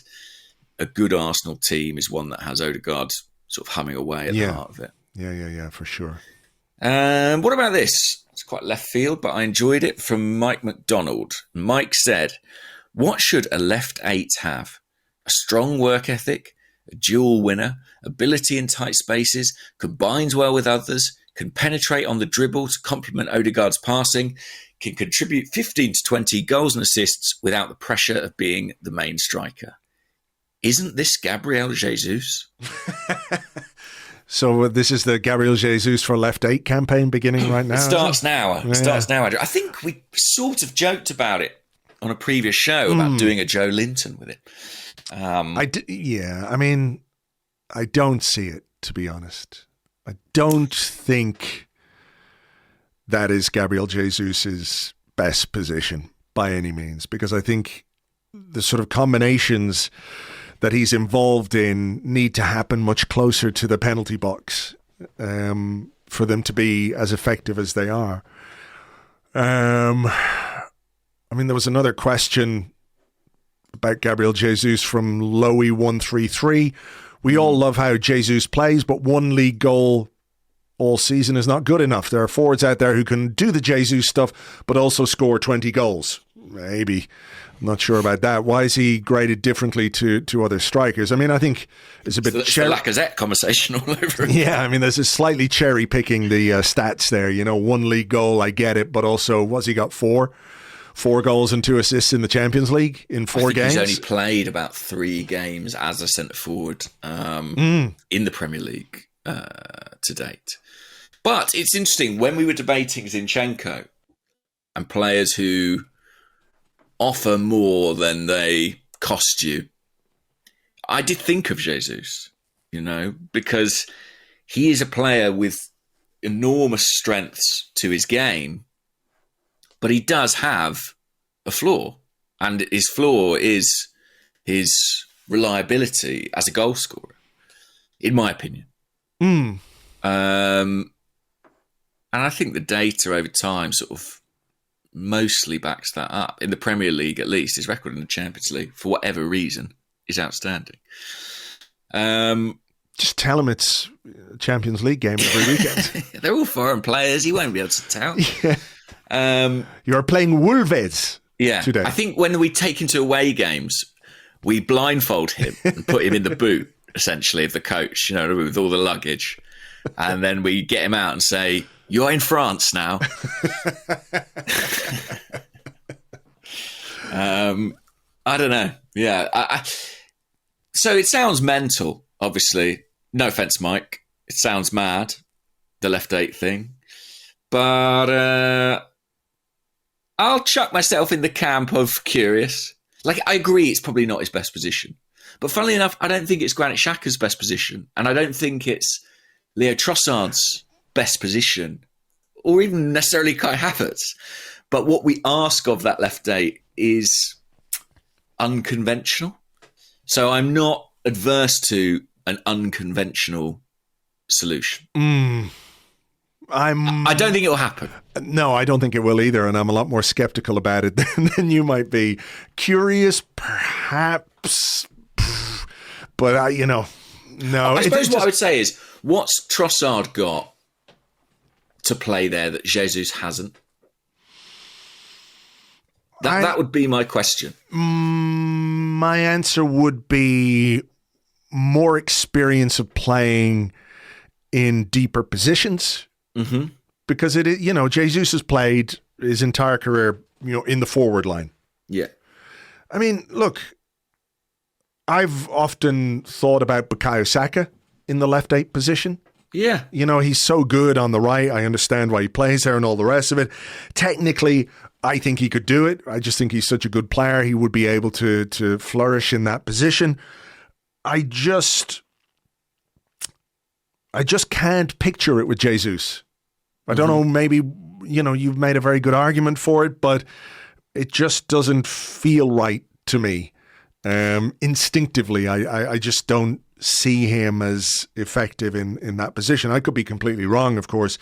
a good Arsenal team is one that has Odegaard sort of humming away at the heart of it. Yeah, for sure. What about this? It's quite left field, but I enjoyed it, from Mike McDonald. Mike said, "What should a left eight have? A strong work ethic, a dual winner, ability in tight spaces, combines well with others, can penetrate on the dribble to complement Odegaard's passing, can contribute 15 to 20 goals and assists without the pressure of being the main striker." Isn't this Gabriel Jesus? So this is the Gabriel Jesus for Left 8 campaign beginning right now? It starts now. It starts now, Andrew. I think we sort of joked about it on a previous show about doing a Joe Linton with it. I mean, I don't see it, to be honest. I don't think that is Gabriel Jesus's best position by any means, because I think the sort of combinations that he's involved in need to happen much closer to the penalty box for them to be as effective as they are. I mean, there was another question about Gabriel Jesus from Lowy133. We all love how Jesus plays, but one league goal all season is not good enough. There are forwards out there who can do the Jesus stuff, but also score 20 goals. Maybe. I'm not sure about that. Why is he graded differently to other strikers? I mean, I think it's a bit... It's the Lacazette conversation all over again. Yeah, I mean, there's a slightly cherry-picking the stats there. One league goal, I get it, but also, what's he got, 4 goals and 2 assists in the Champions League in 4 games? He's only played about 3 games as a centre-forward in the Premier League to date. But it's interesting, when we were debating Zinchenko and players who offer more than they cost you, I did think of Jesus, because he is a player with enormous strengths to his game, but he does have a flaw, and his flaw is his reliability as a goal scorer, in my opinion. And I think the data over time sort of mostly backs that up. In the Premier League, at least, his record in the Champions League, for whatever reason, is outstanding. Just tell him it's a Champions League game every weekend. They're all foreign players. He won't be able to tell. Yeah. You're playing Wolves today. I think when we take him to away games, we blindfold him and put him in the boot, essentially, of the coach, with all the luggage. And then we get him out and say, "You're in France now." I don't know. Yeah. So it sounds mental, obviously. No offence, Mike. It sounds mad, the left 8 thing. But I'll chuck myself in the camp of curious. I agree it's probably not his best position. But funnily enough, I don't think it's Granit Xhaka's best position. And I don't think it's Leo Trossard's best position, or even necessarily Kai Havertz. But what we ask of that left 8 is unconventional. So I'm not adverse to an unconventional solution. I don't think it will happen. No, I don't think it will either, and I'm a lot more skeptical about it than you might be. Curious, perhaps, but no. I suppose what I would say is, what's Trossard got to play there that Jesus hasn't? That would be my question. My answer would be more experience of playing in deeper positions. Mm-hmm. Because Jesus has played his entire career, in the forward line. Yeah. I mean, look, I've often thought about Bukayo Saka in the left 8 position. Yeah. He's so good on the right. I understand why he plays there and all the rest of it. Technically, I think he could do it. I just think he's such a good player. He would be able to flourish in that position. I just can't picture it with Jesus. I don't know, maybe, you've made a very good argument for it, but it just doesn't feel right to me. Instinctively, I just don't see him as effective in that position. I could be completely wrong, of course.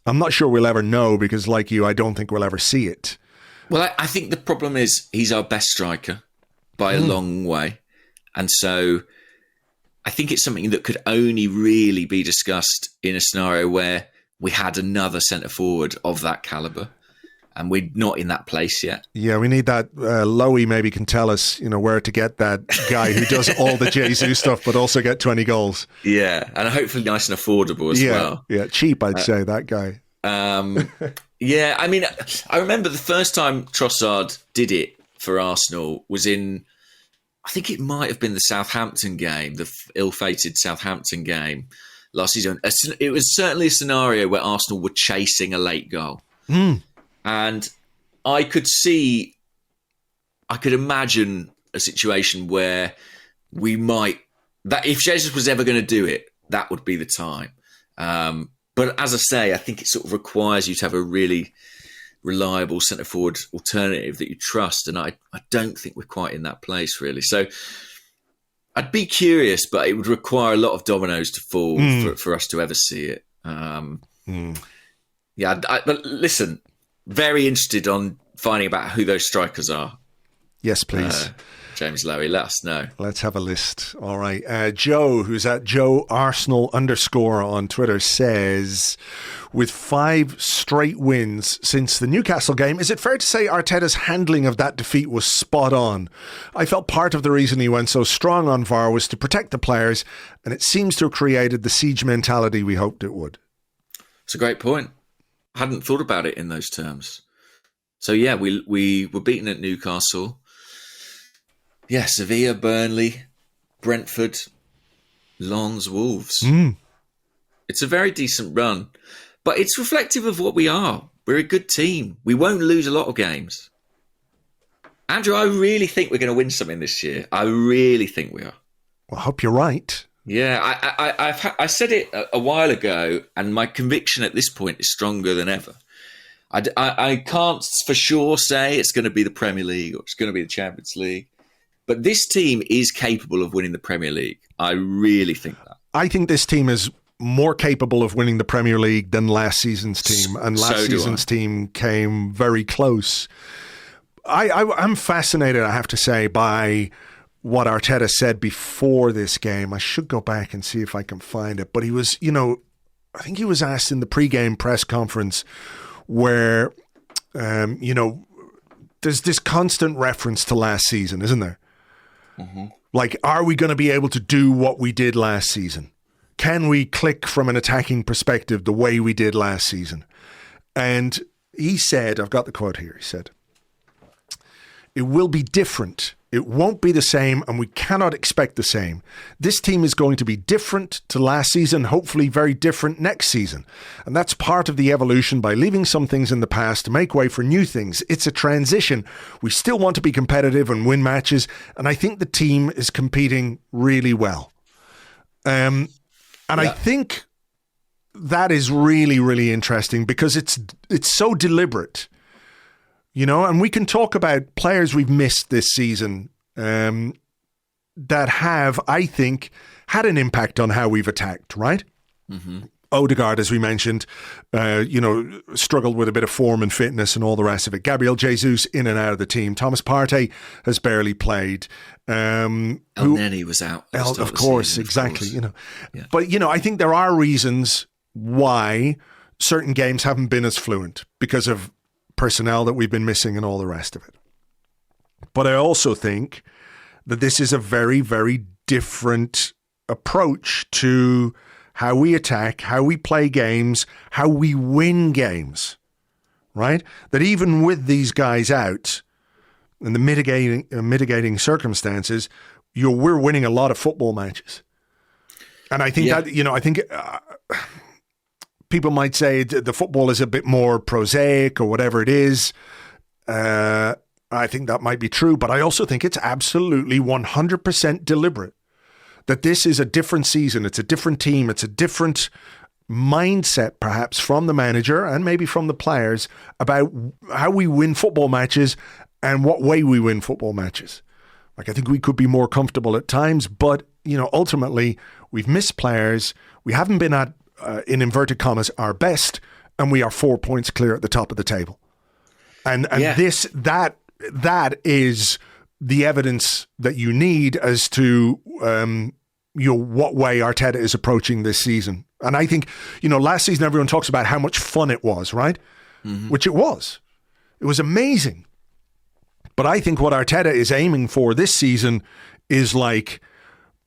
I'm not sure we'll ever know because, like you, I don't think we'll ever see it. Well, I think the problem is he's our best striker by a long way. And so I think it's something that could only really be discussed in a scenario where we had another centre forward of that calibre, and we're not in that place yet. Yeah, we need that. Lowy maybe can tell us, where to get that guy who does all the Jesus stuff, but also get 20 goals. Yeah, and hopefully nice and affordable as well. Yeah, cheap, I'd say, that guy. Yeah, I mean, I remember the first time Trossard did it for Arsenal was in, I think it might have been the Southampton game, the ill-fated Southampton game last season. It was certainly a scenario where Arsenal were chasing a late goal. And I could imagine a situation where that if Jesus was ever going to do it, that would be the time. But as I say, I think it sort of requires you to have a really reliable centre-forward alternative that you trust. And I don't think we're quite in that place, really. So I'd be curious, but it would require a lot of dominoes to fall for us to ever see it. Yeah, but listen, very interested on finding about who those strikers are. Yes, please. James Lowy, let us know. Let's have a list. All right. Joe, who's at JoeArsenal_ on Twitter, says, with 5 straight wins since the Newcastle game, is it fair to say Arteta's handling of that defeat was spot on? I felt part of the reason he went so strong on VAR was to protect the players, and it seems to have created the siege mentality we hoped it would. It's a great point. I hadn't thought about it in those terms. So yeah, we were beaten at Newcastle. Yeah, Sevilla, Burnley, Brentford, Lens, Wolves. It's a very decent run, but it's reflective of what we are. We're a good team. We won't lose a lot of games. Andrew, I really think we're going to win something this year. I really think we are. Well, I hope you're right. Yeah, I said it a while ago, and my conviction at this point is stronger than ever. I can't for sure say it's going to be the Premier League or it's going to be the Champions League. But this team is capable of winning the Premier League. I really think that. I think this team is more capable of winning the Premier League than last season's team. And last season's team came very close. I'm fascinated, I have to say, by what Arteta said before this game. I should go back and see if I can find it. But he was, I think he was asked in the pre-game press conference where, there's this constant reference to last season, isn't there? Mm-hmm. Like, are we going to be able to do what we did last season? Can we click from an attacking perspective the way we did last season? And he said, I've got the quote here, he said, it will be different. It won't be the same, and we cannot expect the same. This team is going to be different to last season, hopefully very different next season. And that's part of the evolution by leaving some things in the past to make way for new things. It's a transition. We still want to be competitive and win matches, and I think the team is competing really well. I think that is really, really interesting because it's so deliberate. And we can talk about players we've missed this season. that have, I think, had an impact on how we've attacked, right? Odegaard, as we mentioned, struggled with a bit of form and fitness and all the rest of it. Gabriel Jesus in and out of the team. Thomas Partey has barely played. Elneny was out. Of course, exactly. Yeah. But, I think there are reasons why certain games haven't been as fluent because of personnel that we've been missing and all the rest of it. But I also think that this is a very, very different approach to how we attack, how we play games, how we win games, right? That even with these guys out and the mitigating circumstances, we're winning a lot of football matches. And I think that, people might say the football is a bit more prosaic or whatever it is. I think that might be true, but I also think it's absolutely 100% deliberate. That this is a different season, it's a different team, it's a different mindset perhaps from the manager and maybe from the players about how we win football matches and what way we win football matches. Like, I think we could be more comfortable at times, but, ultimately we've missed players. We haven't been at, in inverted commas, our best, and we are 4 points clear at the top of the table. And that is the evidence that you need as to what way Arteta is approaching this season. And I think, last season everyone talks about how much fun it was, right? Which it was. It was amazing. But I think what Arteta is aiming for this season is like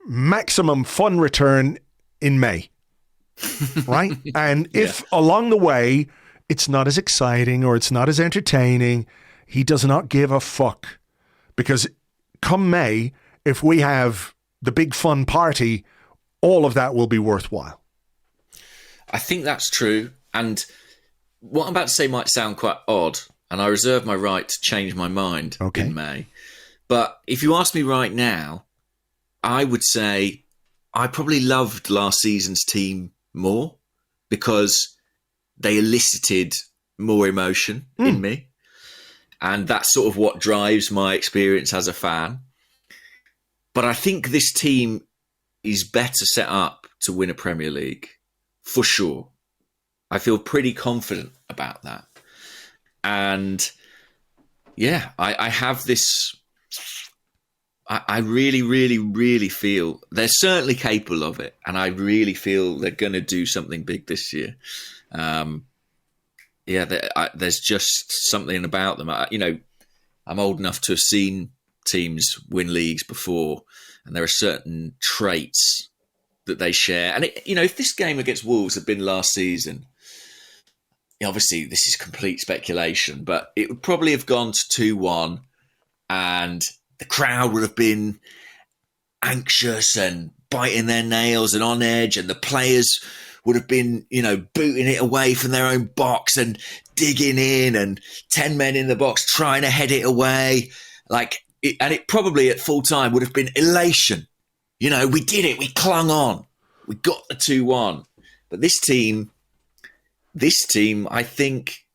maximum fun return in May, right? And if along the way it's not as exciting or it's not as entertaining, he does not give a fuck. Because come May, if we have the big fun party, all of that will be worthwhile. I think that's true. And what I'm about to say might sound quite odd, and I reserve my right to change my mind in May. But if you ask me right now, I would say I probably loved last season's team more because they elicited more emotion in me. And that's sort of what drives my experience as a fan. But I think this team is better set up to win a Premier League, for sure. I feel pretty confident about that. And yeah, I have this... I really, really, really feel they're certainly capable of it. And I really feel they're going to do something big this year. There's just something about them. I'm old enough to have seen teams win leagues before, and there are certain traits that they share. And, if this game against Wolves had been last season, obviously this is complete speculation, but it would probably have gone to 2-1 and the crowd would have been anxious and biting their nails and on edge, and the players would have been, booting it away from their own box and digging in, and 10 men in the box trying to head it away. And it probably at full time would have been elation. We did it. We clung on. We got the 2-1. But this team, I think,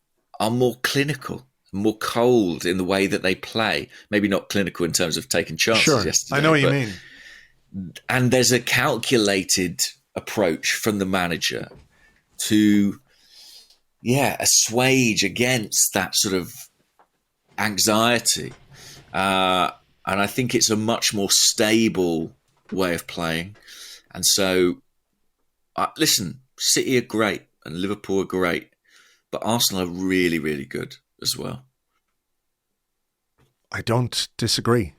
are more clinical, more cold in the way that they play. Maybe not clinical in terms of taking chances yesterday. I know what you mean. And there's a calculated approach from the manager to assuage against that sort of anxiety, and I think it's a much more stable way of playing. And so listen, City are great and Liverpool are great, but Arsenal are really, really good as well. I don't disagree.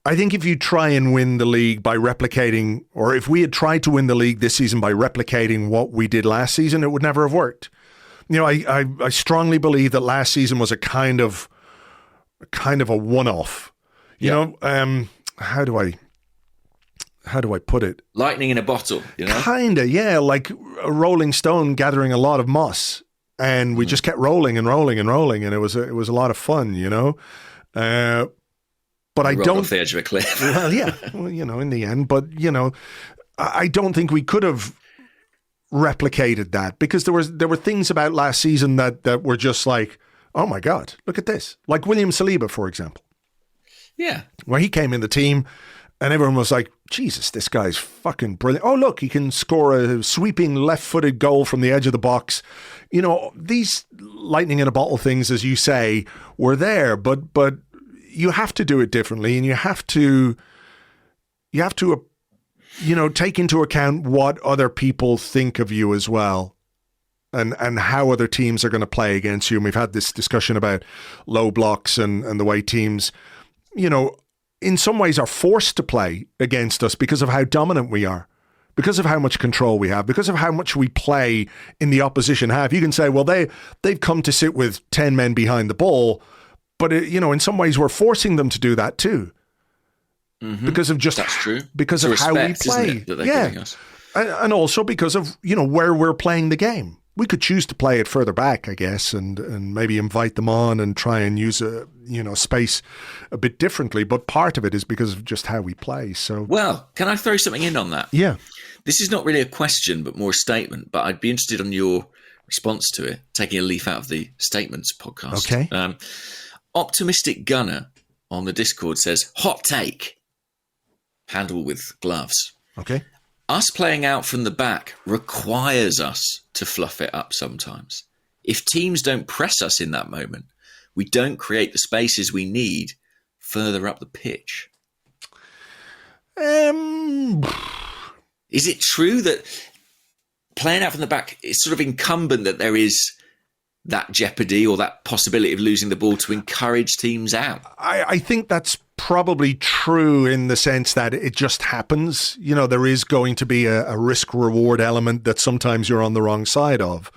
I think if you try and win the league by replicating, or if we had tried to win the league this season by replicating what we did last season, it would never have worked. I strongly believe that last season was a kind of a one-off. How do I put it? Lightning in a bottle, Kinda, yeah, like a rolling stone gathering a lot of moss, and we just kept rolling and rolling and rolling, and it was a lot of fun, But I don't off the edge of a cliff. Well, yeah. Well, in the end, but I don't think we could have replicated that, because there were things about last season that were just like, oh my God, look at this. Like William Saliba, for example. Yeah. Where he came in the team and everyone was like, Jesus, this guy's fucking brilliant. Oh, look, he can score a sweeping left-footed goal from the edge of the box. You know, these lightning in a bottle things, as you say, were there, but you have to do it differently, and you have to take into account what other people think of you as well. And how other teams are going to play against you. And we've had this discussion about low blocks and the way teams, in some ways are forced to play against us because of how dominant we are, because of how much control we have, because of how much we play in the opposition half. You can say, well, they've come to sit with 10 men behind the ball, but in some ways we're forcing them to do that too. Mm-hmm. Because of just that's true. Because of how we play, giving us. And also because of where we're playing the game. We could choose to play it further back, I guess, and maybe invite them on and try and use space a bit differently. But part of it is because of just how we play. So, well, can I throw something in on that? Yeah. This is not really a question, but more a statement. But I'd be interested on your response to it, taking a leaf out of the Statements podcast. Okay. Optimistic Gunner on the Discord says, hot take, handle with gloves. Okay. Us playing out from the back requires us to fluff it up sometimes. If teams don't press us in that moment, we don't create the spaces we need further up the pitch. Is it true that playing out from the back is sort of incumbent that there is that jeopardy or that possibility of losing the ball to encourage teams out? I think that's probably true in the sense that it just happens. There is going to be a risk-reward element that sometimes you're on the wrong side of.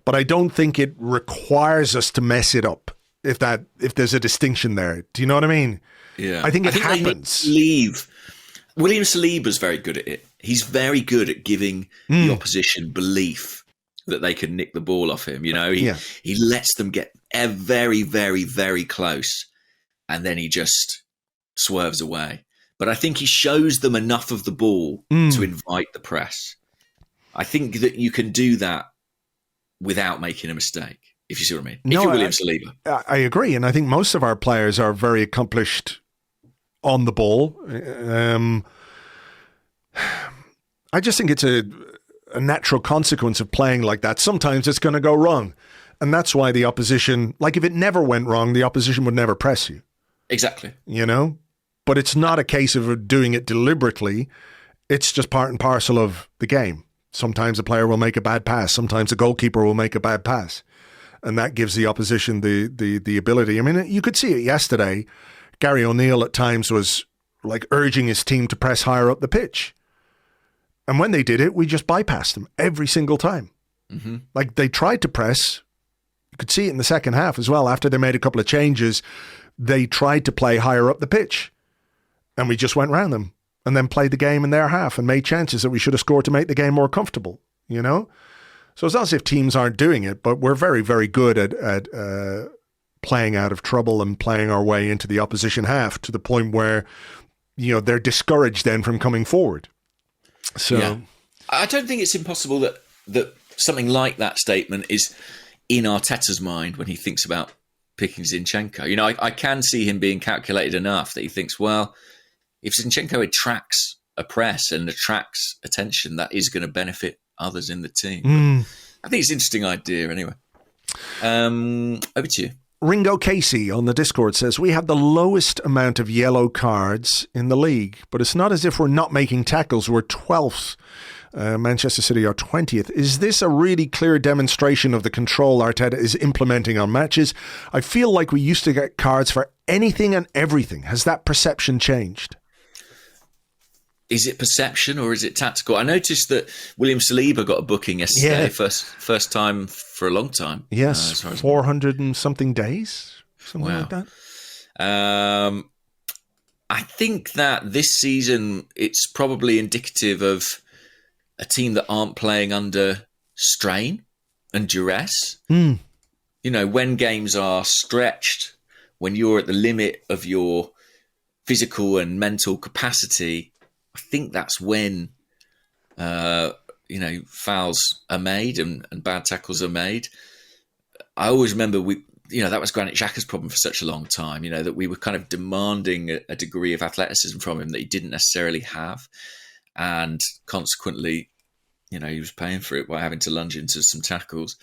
But I don't think it requires us to mess it up, if there's a distinction there. Do you know what I mean? Yeah. I think it happens. William Saliba's very good at it. He's very good at giving the opposition belief that they can nick the ball off him. He lets them get very, very, very close, and then he just swerves away. But I think he shows them enough of the ball to invite the press. I think that you can do that without making a mistake, if you see what I mean. If you're William Saliba. I agree, and I think most of our players are very accomplished on the ball. I just think it's a natural consequence of playing like that. Sometimes it's going to go wrong. And that's why the opposition, like if it never went wrong, the opposition would never press you. Exactly. But it's not a case of doing it deliberately. It's just part and parcel of the game. Sometimes a player will make a bad pass. Sometimes a goalkeeper will make a bad pass. And that gives the opposition the ability. I mean, you could see it yesterday. Gary O'Neill at times was like urging his team to press higher up the pitch. And when they did it, we just bypassed them every single time. Mm-hmm. Like they tried to press. You could see it in the second half as well. After they made a couple of changes, they tried to play higher up the pitch. And we just went round them and then played the game in their half and made chances that we should have scored to make the game more comfortable, So it's not as if teams aren't doing it, but we're very, very good at playing out of trouble and playing our way into the opposition half to the point where, they're discouraged then from coming forward. So yeah. I don't think it's impossible that something like that statement is in Arteta's mind when he thinks about picking Zinchenko. I can see him being calculated enough that he thinks, well, if Zinchenko attracts a press and attracts attention, that is going to benefit others in the team. I think it's an interesting idea anyway. Over to you. Ringo Casey on the Discord says, we have the lowest amount of yellow cards in the league, but it's not as if we're not making tackles. We're 12th. Manchester City are 20th. Is this a really clear demonstration of the control Arteta is implementing on matches? I feel like we used to get cards for anything and everything. Has that perception changed? Is it perception or is it tactical? I noticed that William Saliba got a booking yesterday, first time for a long time. Yes, 400 and something days, something like that. I think that this season it's probably indicative of a team that aren't playing under strain and duress. When games are stretched, when you're at the limit of your physical and mental capacity, I think that's when, fouls are made and bad tackles are made. I always remember that was Granit Xhaka's problem for such a long time, that we were kind of demanding a degree of athleticism from him that he didn't necessarily have. And consequently, he was paying for it by having to lunge into some tackles.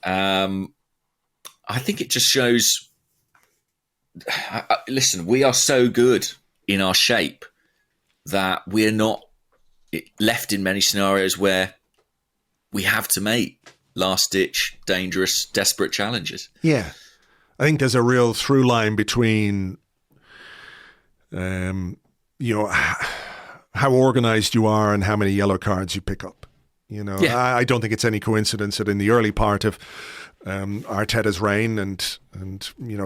I think it just shows, listen, we are so good in our shape that we're not left in many scenarios where we have to make last-ditch, dangerous, desperate challenges. Yeah. I think there's a real through line between, how organised you are and how many yellow cards you pick up. I don't think it's any coincidence that in the early part of Arteta's reign and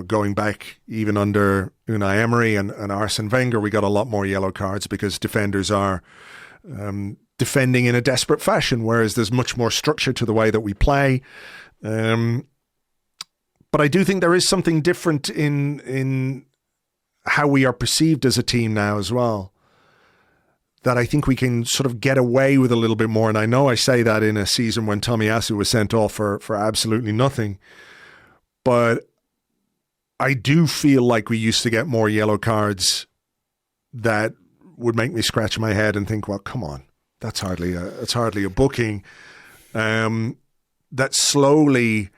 going back even under Unai Emery and Arsene Wenger, we got a lot more yellow cards because defenders are defending in a desperate fashion, whereas there's much more structure to the way that we play. But I do think there is something different in how we are perceived as a team now as well, that I think we can sort of get away with a little bit more. And I know I say that in a season when Tomiyasu was sent off for absolutely nothing, but I do feel like we used to get more yellow cards that would make me scratch my head and think, well, come on, that's hardly a booking. That slowly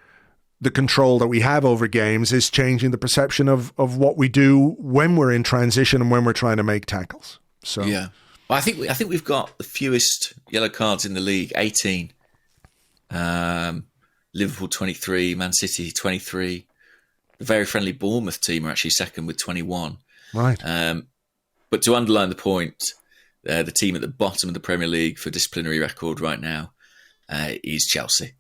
the control that we have over games is changing the perception of what we do when we're in transition and when we're trying to make tackles. So yeah. Well, I think we've got the fewest yellow cards in the league, 18. Liverpool 23, Man City 23. The very friendly Bournemouth team are actually second with 21. Right. But to underline the point, the team at the bottom of the Premier League for disciplinary record right now is Chelsea.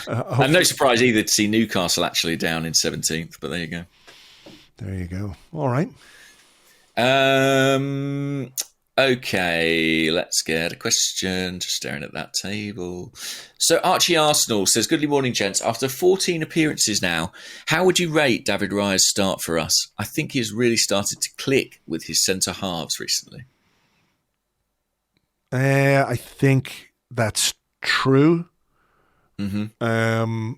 And no surprise either to see Newcastle actually down in 17th, but there you go. There you go. All right. Okay, let's get a question. Just staring at that table. So Archie Arsenal says, "Good morning, gents. After 14 appearances now, how would you rate David Raya's start for us? I think he's really started to click with his centre halves recently." I think that's true. Mm-hmm.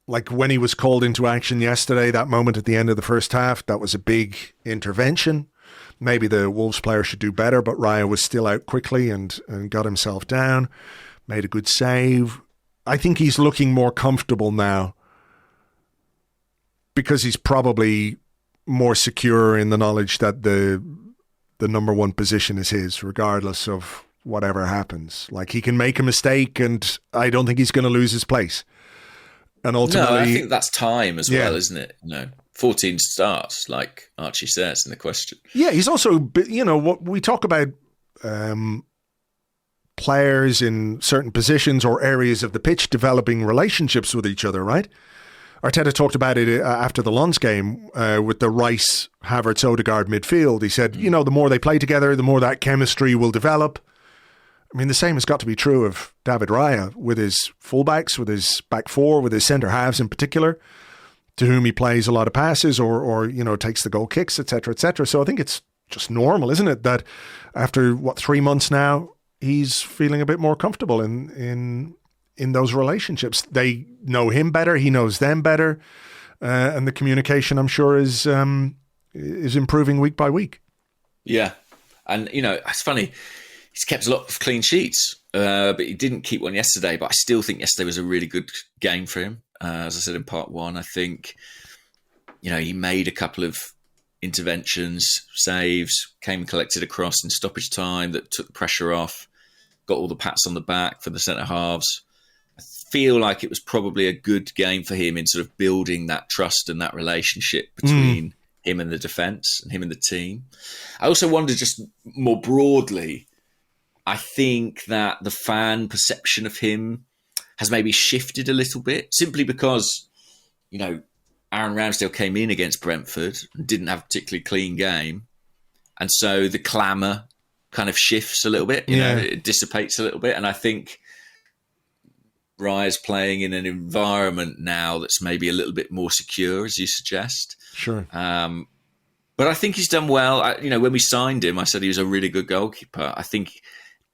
Like when he was called into action yesterday, that moment at the end of the first half, that was a big intervention. Maybe the Wolves player should do better, but Raya was still out quickly and got himself down, made a good save. I think he's looking more comfortable now because he's probably more secure in the knowledge that the number one position is his, regardless of whatever happens. Like, he can make a mistake and I don't think he's going to lose his place. And ultimately, no, I think that's time as well, isn't it? 14 starts, like Archie says in the question. Yeah, he's also, what we talk about players in certain positions or areas of the pitch developing relationships with each other, right? Arteta talked about it after the Lens game with the Rice, Havertz, Odegaard midfield. He said, the more they play together, the more that chemistry will develop. I mean, the same has got to be true of David Raya with his fullbacks, with his back four, with his centre halves in particular, to whom he plays a lot of passes or takes the goal kicks, etc., etc. So I think it's just normal, isn't it, that after 3 months now, he's feeling a bit more comfortable in those relationships. They know him better, he knows them better, and the communication, I'm sure, is improving week by week. Yeah, and it's funny. He's kept a lot of clean sheets, but he didn't keep one yesterday. But I still think yesterday was a really good game for him. As I said in part one, I think, he made a couple of interventions, saves, came and collected a cross in stoppage time that took the pressure off, got all the pats on the back for the centre halves. I feel like it was probably a good game for him in sort of building that trust and that relationship between him and the defence and him and the team. I also wonder, just more broadly, I think that the fan perception of him has maybe shifted a little bit, simply because, Aaron Ramsdale came in against Brentford and didn't have a particularly clean game. And so the clamour kind of shifts a little bit, it dissipates a little bit. And I think Raya's playing in an environment now that's maybe a little bit more secure, as you suggest. Sure. But I think he's done well. When we signed him, I said he was a really good goalkeeper. I think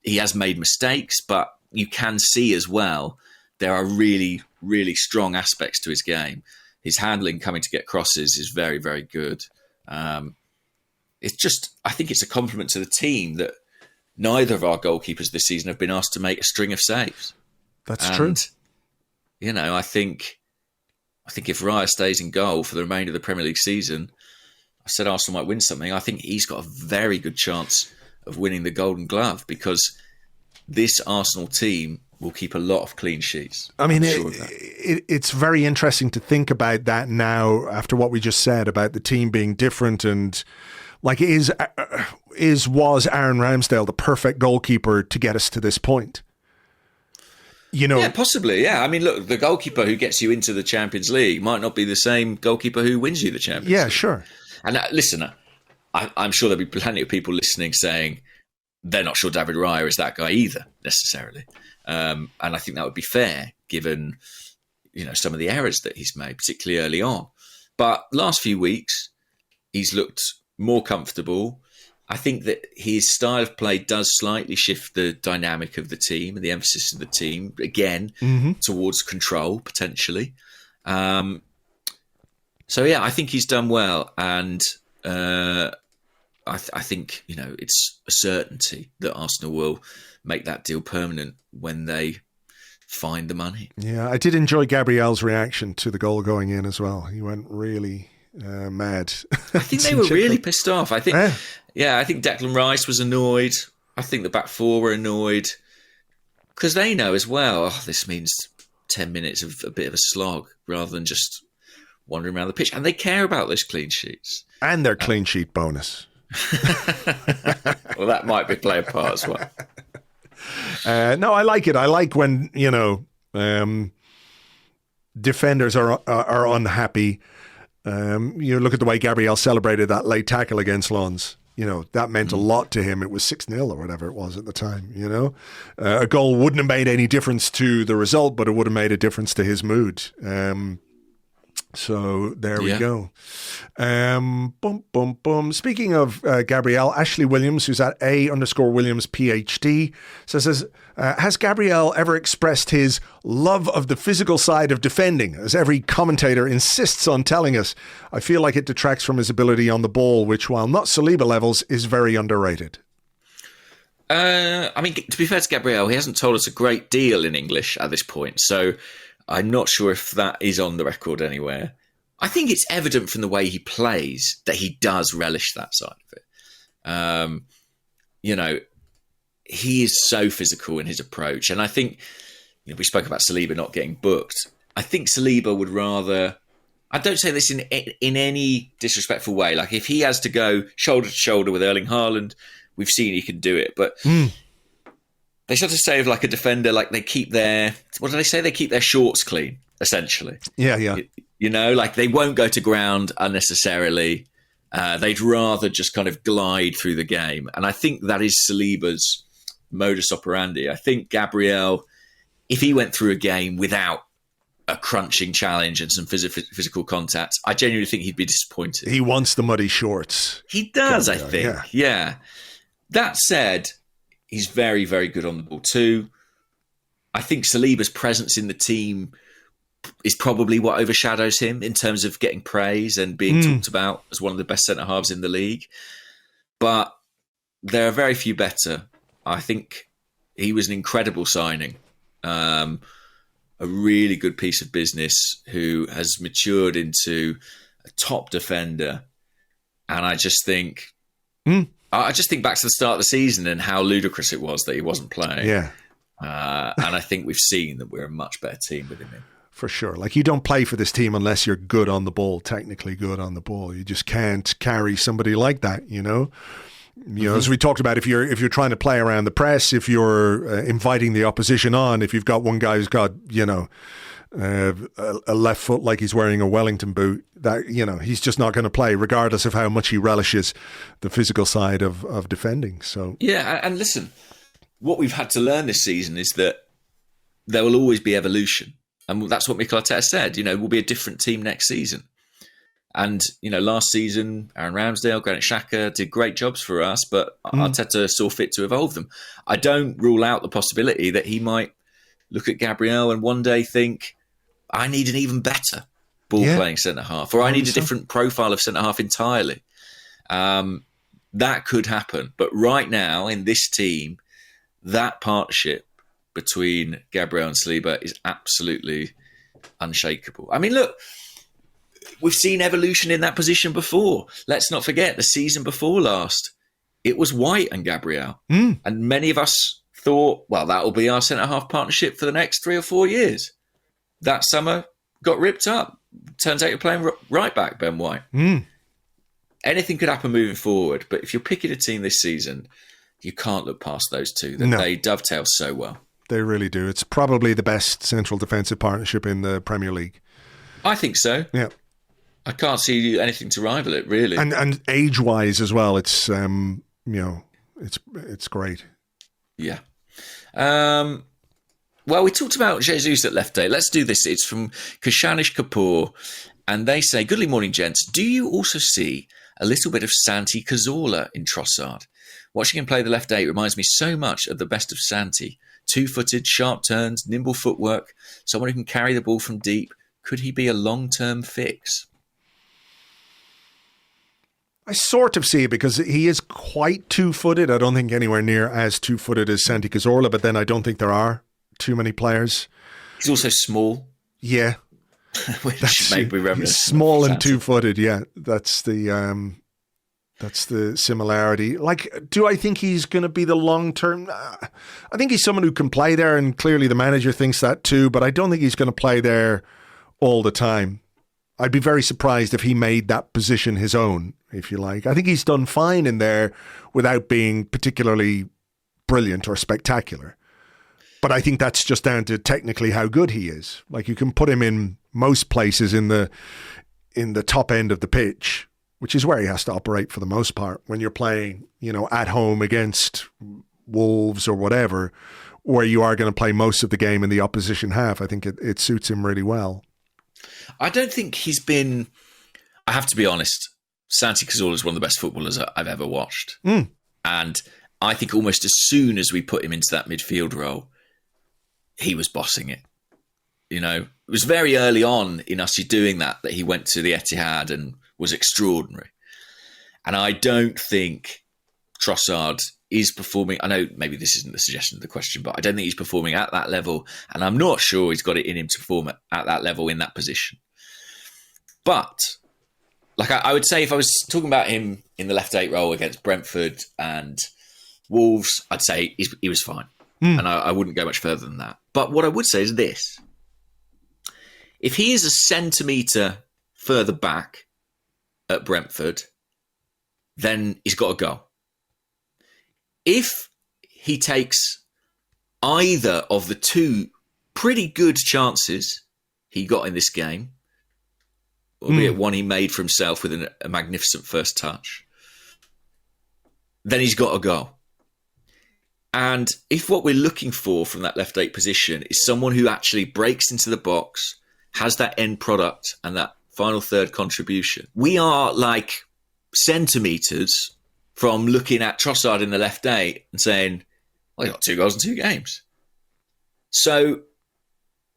he has made mistakes, but you can see as well there are really, really strong aspects to his game. His handling coming to get crosses is very, very good. It's just, I think it's a compliment to the team that neither of our goalkeepers this season have been asked to make a string of saves. That's true. You know, I think if Raya stays in goal for the remainder of the Premier League season, I said Arsenal might win something. I think he's got a very good chance of winning the Golden Glove because this Arsenal team will keep a lot of clean sheets. I mean, it's very interesting to think about that now after what we just said about the team being different and like was Aaron Ramsdale the perfect goalkeeper to get us to this point? You know, yeah, possibly. Yeah, I mean, look, the goalkeeper who gets you into the Champions League might not be the same goalkeeper who wins you the Champions League. Yeah, sure. And listen, I'm sure there'll be plenty of people listening saying they're not sure David Raya is that guy either, necessarily. And I think that would be fair, given some of the errors that he's made, particularly early on. But last few weeks, he's looked more comfortable. I think that his style of play does slightly shift the dynamic of the team and the emphasis of the team, again, towards control, potentially. So, yeah, I think he's done well. And I think, it's a certainty that Arsenal will make that deal permanent when they find the money. Yeah, I did enjoy Gabriel's reaction to the goal going in as well. He went really mad. I think they were really pissed off. I think, I think Declan Rice was annoyed. I think the back four were annoyed because they know as well, this means 10 minutes of a bit of a slog rather than just wandering around the pitch. And they care about those clean sheets. And their clean sheet bonus. Well, that might play a part as well. No, I like it. I like when, defenders are unhappy. You look at the way Gabriel celebrated that late tackle against Lens. That meant a lot to him. It was 6-0 or whatever it was at the time, A goal wouldn't have made any difference to the result, but it would have made a difference to his mood. So there we go. Speaking of Gabriel, Ashley Williams, who's at A_Williams PhD, says, has Gabriel ever expressed his love of the physical side of defending, as every commentator insists on telling us? I feel like it detracts from his ability on the ball, which, while not Saliba levels, is very underrated. I mean, to be fair to Gabriel, he hasn't told us a great deal in English at this point, so I'm not sure if that is on the record anywhere. I think it's evident from the way he plays that he does relish that side of it. He is so physical in his approach. And I think, we spoke about Saliba not getting booked. I think Saliba would rather, I don't say this in any disrespectful way. Like if he has to go shoulder to shoulder with Erling Haaland, we've seen he can do it. But they sort of say of like a defender, like they keep their, what do they say? They keep their shorts clean, essentially. Yeah. Like they won't go to ground unnecessarily. They'd rather just kind of glide through the game. And I think that is Saliba's modus operandi. I think Gabriel, if he went through a game without a crunching challenge and some physical contact, I genuinely think he'd be disappointed. He wants the muddy shorts. He does, Gabriel, I think. Yeah. That said, he's very, very good on the ball too. I think Saliba's presence in the team is probably what overshadows him in terms of getting praise and being talked about as one of the best centre-halves in the league. But there are very few better. I think he was an incredible signing. A really good piece of business who has matured into a top defender. And I just think back to the start of the season and how ludicrous it was that he wasn't playing. Yeah. And I think we've seen that we're a much better team with him in. For sure. Like you don't play for this team unless you're good on the ball, technically good on the ball. You just can't carry somebody like that, as we talked about, if you're trying to play around the press, if you're inviting the opposition on, if you've got one guy who's got, a left foot like he's wearing a Wellington boot, that, he's just not going to play regardless of how much he relishes the physical side of defending. So yeah. And listen, what we've had to learn this season is that there will always be evolution. And that's what Mikel Arteta said, we'll be a different team next season. And, last season, Aaron Ramsdale, Granit Xhaka did great jobs for us, but Arteta saw fit to evolve them. I don't rule out the possibility that he might look at Gabriel and one day think, I need an even better ball-playing centre-half, or I need a different profile of centre-half entirely. That could happen. But right now, in this team, that partnership between Gabriel and Saliba is absolutely unshakable. I mean, look, we've seen evolution in that position before. Let's not forget the season before last. It was White and Gabriel. And many of us thought, well, that will be our centre-half partnership for the next 3 or 4 years. That summer got ripped up. Turns out you're playing right back, Ben White. Anything could happen moving forward. But if you're picking a team this season, you can't look past those two. They dovetail so well. They really do. It's probably the best central defensive partnership in the Premier League. I think so. Yeah. I can't see anything to rival it, really. And age-wise as well, it's it's great. Yeah. Well, we talked about Jesus at left day. Let's do this. It's from Kashanish Kapoor. And they say, "Good morning, gents. Do you also see a little bit of Santi Cazorla in Trossard? Watching him play the left eight reminds me so much of the best of Santi. 2-footed, sharp turns, nimble footwork, someone who can carry the ball from deep. Could he be a long-term fix?" I sort of see it because he is quite two-footed. I don't think anywhere near as two-footed as Santi Cazorla, but then I don't think there are too many players. He's also small. Yeah. Which may be reminiscent. Small and two-footed, yeah. That's the similarity. Like, do I think he's going to be the long-term? I think he's someone who can play there, and clearly the manager thinks that too, but I don't think he's going to play there all the time. I'd be very surprised if he made that position his own, if you like. I think he's done fine in there without being particularly brilliant or spectacular. But I think that's just down to technically how good he is. Like, you can put him in most places in the top end of the pitch, which is where he has to operate for the most part when you're playing, at home against Wolves or whatever, where you are going to play most of the game in the opposition half. I think it suits him really well. I don't think he's been, I have to be honest, Santi Cazorla is one of the best footballers I've ever watched. And I think almost as soon as we put him into that midfield role, he was bossing it. It was very early on in us doing that he went to the Etihad and was extraordinary. And I don't think Trossard is performing. I know maybe this isn't the suggestion of the question, but I don't think he's performing at that level. And I'm not sure he's got it in him to perform at that level in that position. But like I would say, if I was talking about him in the left eight role against Brentford and Wolves, I'd say he was fine. And I wouldn't go much further than that. But what I would say is this. If he is a centimetre further back at Brentford, then he's got to go. If he takes either of the two pretty good chances he got in this game, albeit one he made for himself with a magnificent first touch, then he's got to go. And if what we're looking for from that left eight position is someone who actually breaks into the box, has that end product and that final third contribution, we are like centimetres from looking at Trossard in the left eight and saying, well, he got 2 goals in 2 games. So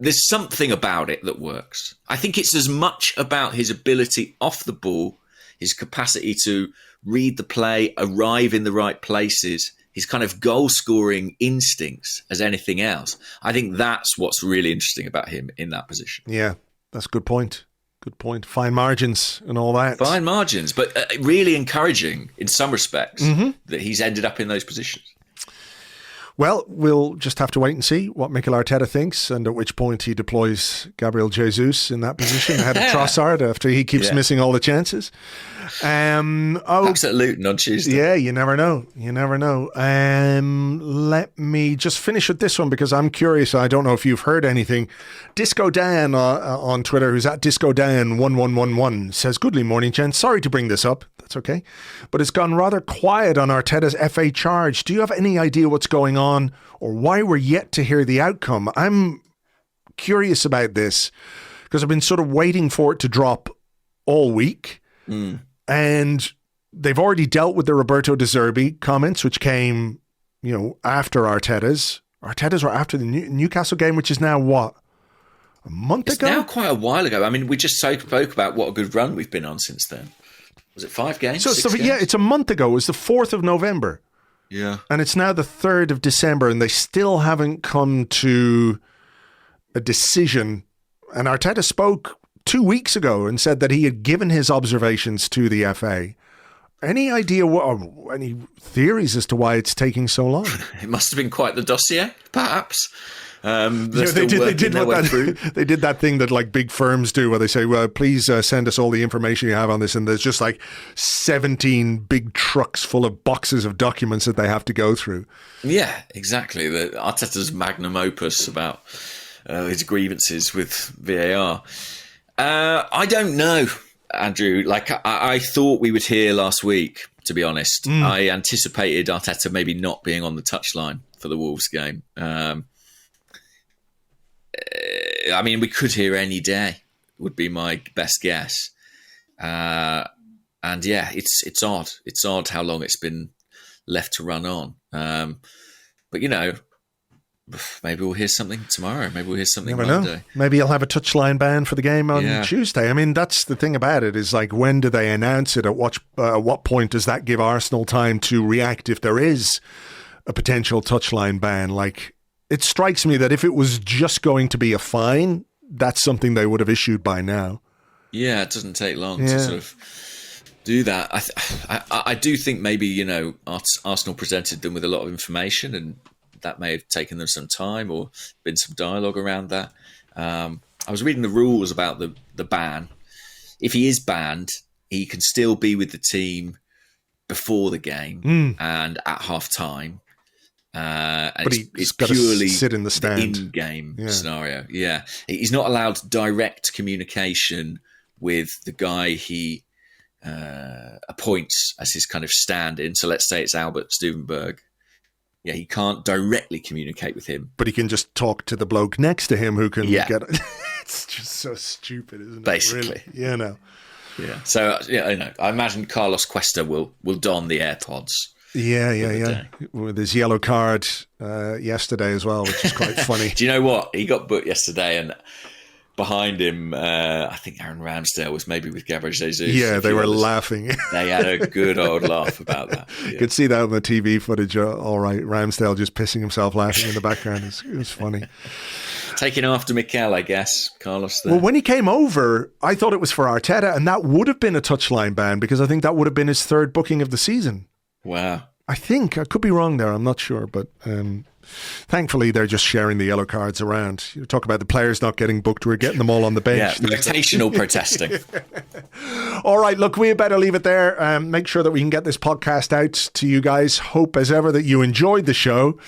there's something about it that works. I think it's as much about his ability off the ball, his capacity to read the play, arrive in the right places, his kind of goal-scoring instincts as anything else. I think that's what's really interesting about him in that position. Yeah, that's a good point. Good point. Fine margins and all that. Fine margins, but really encouraging in some respects that he's ended up in those positions. Well, we'll just have to wait and see what Mikel Arteta thinks and at which point he deploys Gabriel Jesus in that position ahead of Trossard after he keeps missing all the chances. Perhaps at Luton on Tuesday. Yeah, you never know. You never know. Let me just finish with this one because I'm curious. I don't know if you've heard anything. Disco Dan on Twitter, who's at Disco Dan 1111, says, "Good morning, gents. Sorry to bring this up. That's okay. But it's gone rather quiet on Arteta's FA charge. Do you have any idea what's going on or why we're yet to hear the outcome? I'm curious about this because I've been sort of waiting for it to drop all week. And they've already dealt with the Roberto De Zerbi comments, which came, after Arteta's, Arteta's right after the Newcastle game, which is now what? A month ago? It's now quite a while ago. I mean, we just spoke about what a good run we've been on since then. Was it 5 games? So games? yeah, it's a month ago. It was the 4th of November. Yeah. And it's now the 3rd of December, and they still haven't come to a decision. And Arteta spoke 2 weeks ago and said that he had given his observations to the FA. Any idea any theories as to why it's taking so long? It must have been quite the dossier, perhaps. They did that thing that like big firms do where they say, well, please send us all the information you have on this. And there's just like 17 big trucks full of boxes of documents that they have to go through. Yeah, exactly. Arteta's magnum opus about his grievances with VAR. I don't know, Andrew. Like I thought we would hear last week, to be honest. I anticipated Arteta maybe not being on the touchline for the Wolves game. I mean, we could hear any day, would be my best guess. And yeah, it's odd. It's odd how long it's been left to run on. But, you know, maybe we'll hear something tomorrow. Maybe we'll hear something Monday. Know. Maybe he'll have a touchline ban for the game on Tuesday. I mean, that's the thing about it is like, when do they announce it? At what point does that give Arsenal time to react if there is a potential touchline ban? Like, it strikes me that if it was just going to be a fine, that's something they would have issued by now. Yeah, it doesn't take long to sort of do that. I do think maybe, you know, Arsenal presented them with a lot of information, and that may have taken them some time or been some dialogue around that. I was reading the rules about the ban. If he is banned, he can still be with the team before the game and at half time. But it's purely sit in the stand. In-game scenario. Yeah, he's not allowed direct communication with the guy he appoints as his kind of stand-in. So let's say it's Albert Stubenberg. Yeah, he can't directly communicate with him, but he can just talk to the bloke next to him who can get it. It's just so stupid, isn't it? Basically, really? Yeah. So I imagine Carlos Cuesta will don the AirPods. Yeah. With his yellow card yesterday as well, which is quite funny. Do you know what? He got booked yesterday, and behind him, I think Aaron Ramsdale was maybe with Gabriel Jesus. Yeah, they were laughing. They had a good old laugh about that. Yeah. You could see that on the TV footage. All right, Ramsdale just pissing himself laughing in the background. It was funny. Taking after Mikel, I guess, Carlos. There. Well, when he came over, I thought it was for Arteta, and that would have been a touchline ban because I think that would have been his 3rd booking of the season. Wow. I think. I could be wrong there. I'm not sure. But thankfully, they're just sharing the yellow cards around. You talk about the players not getting booked. We're getting them all on the bench. Yeah, rotational protesting. All right, look, we better leave it there. Make sure that we can get this podcast out to you guys. Hope, as ever, that you enjoyed the show.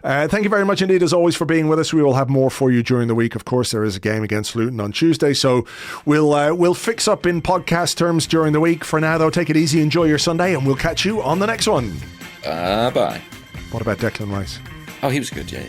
Thank you very much indeed, as always, for being with us. We will have more for you during the week. Of course, there is a game against Luton on Tuesday, so we'll fix up in podcast terms during the week. For now, though, take it easy, enjoy your Sunday, and we'll catch you on the next one. Bye. What about Declan Rice? Oh, he was good, yeah.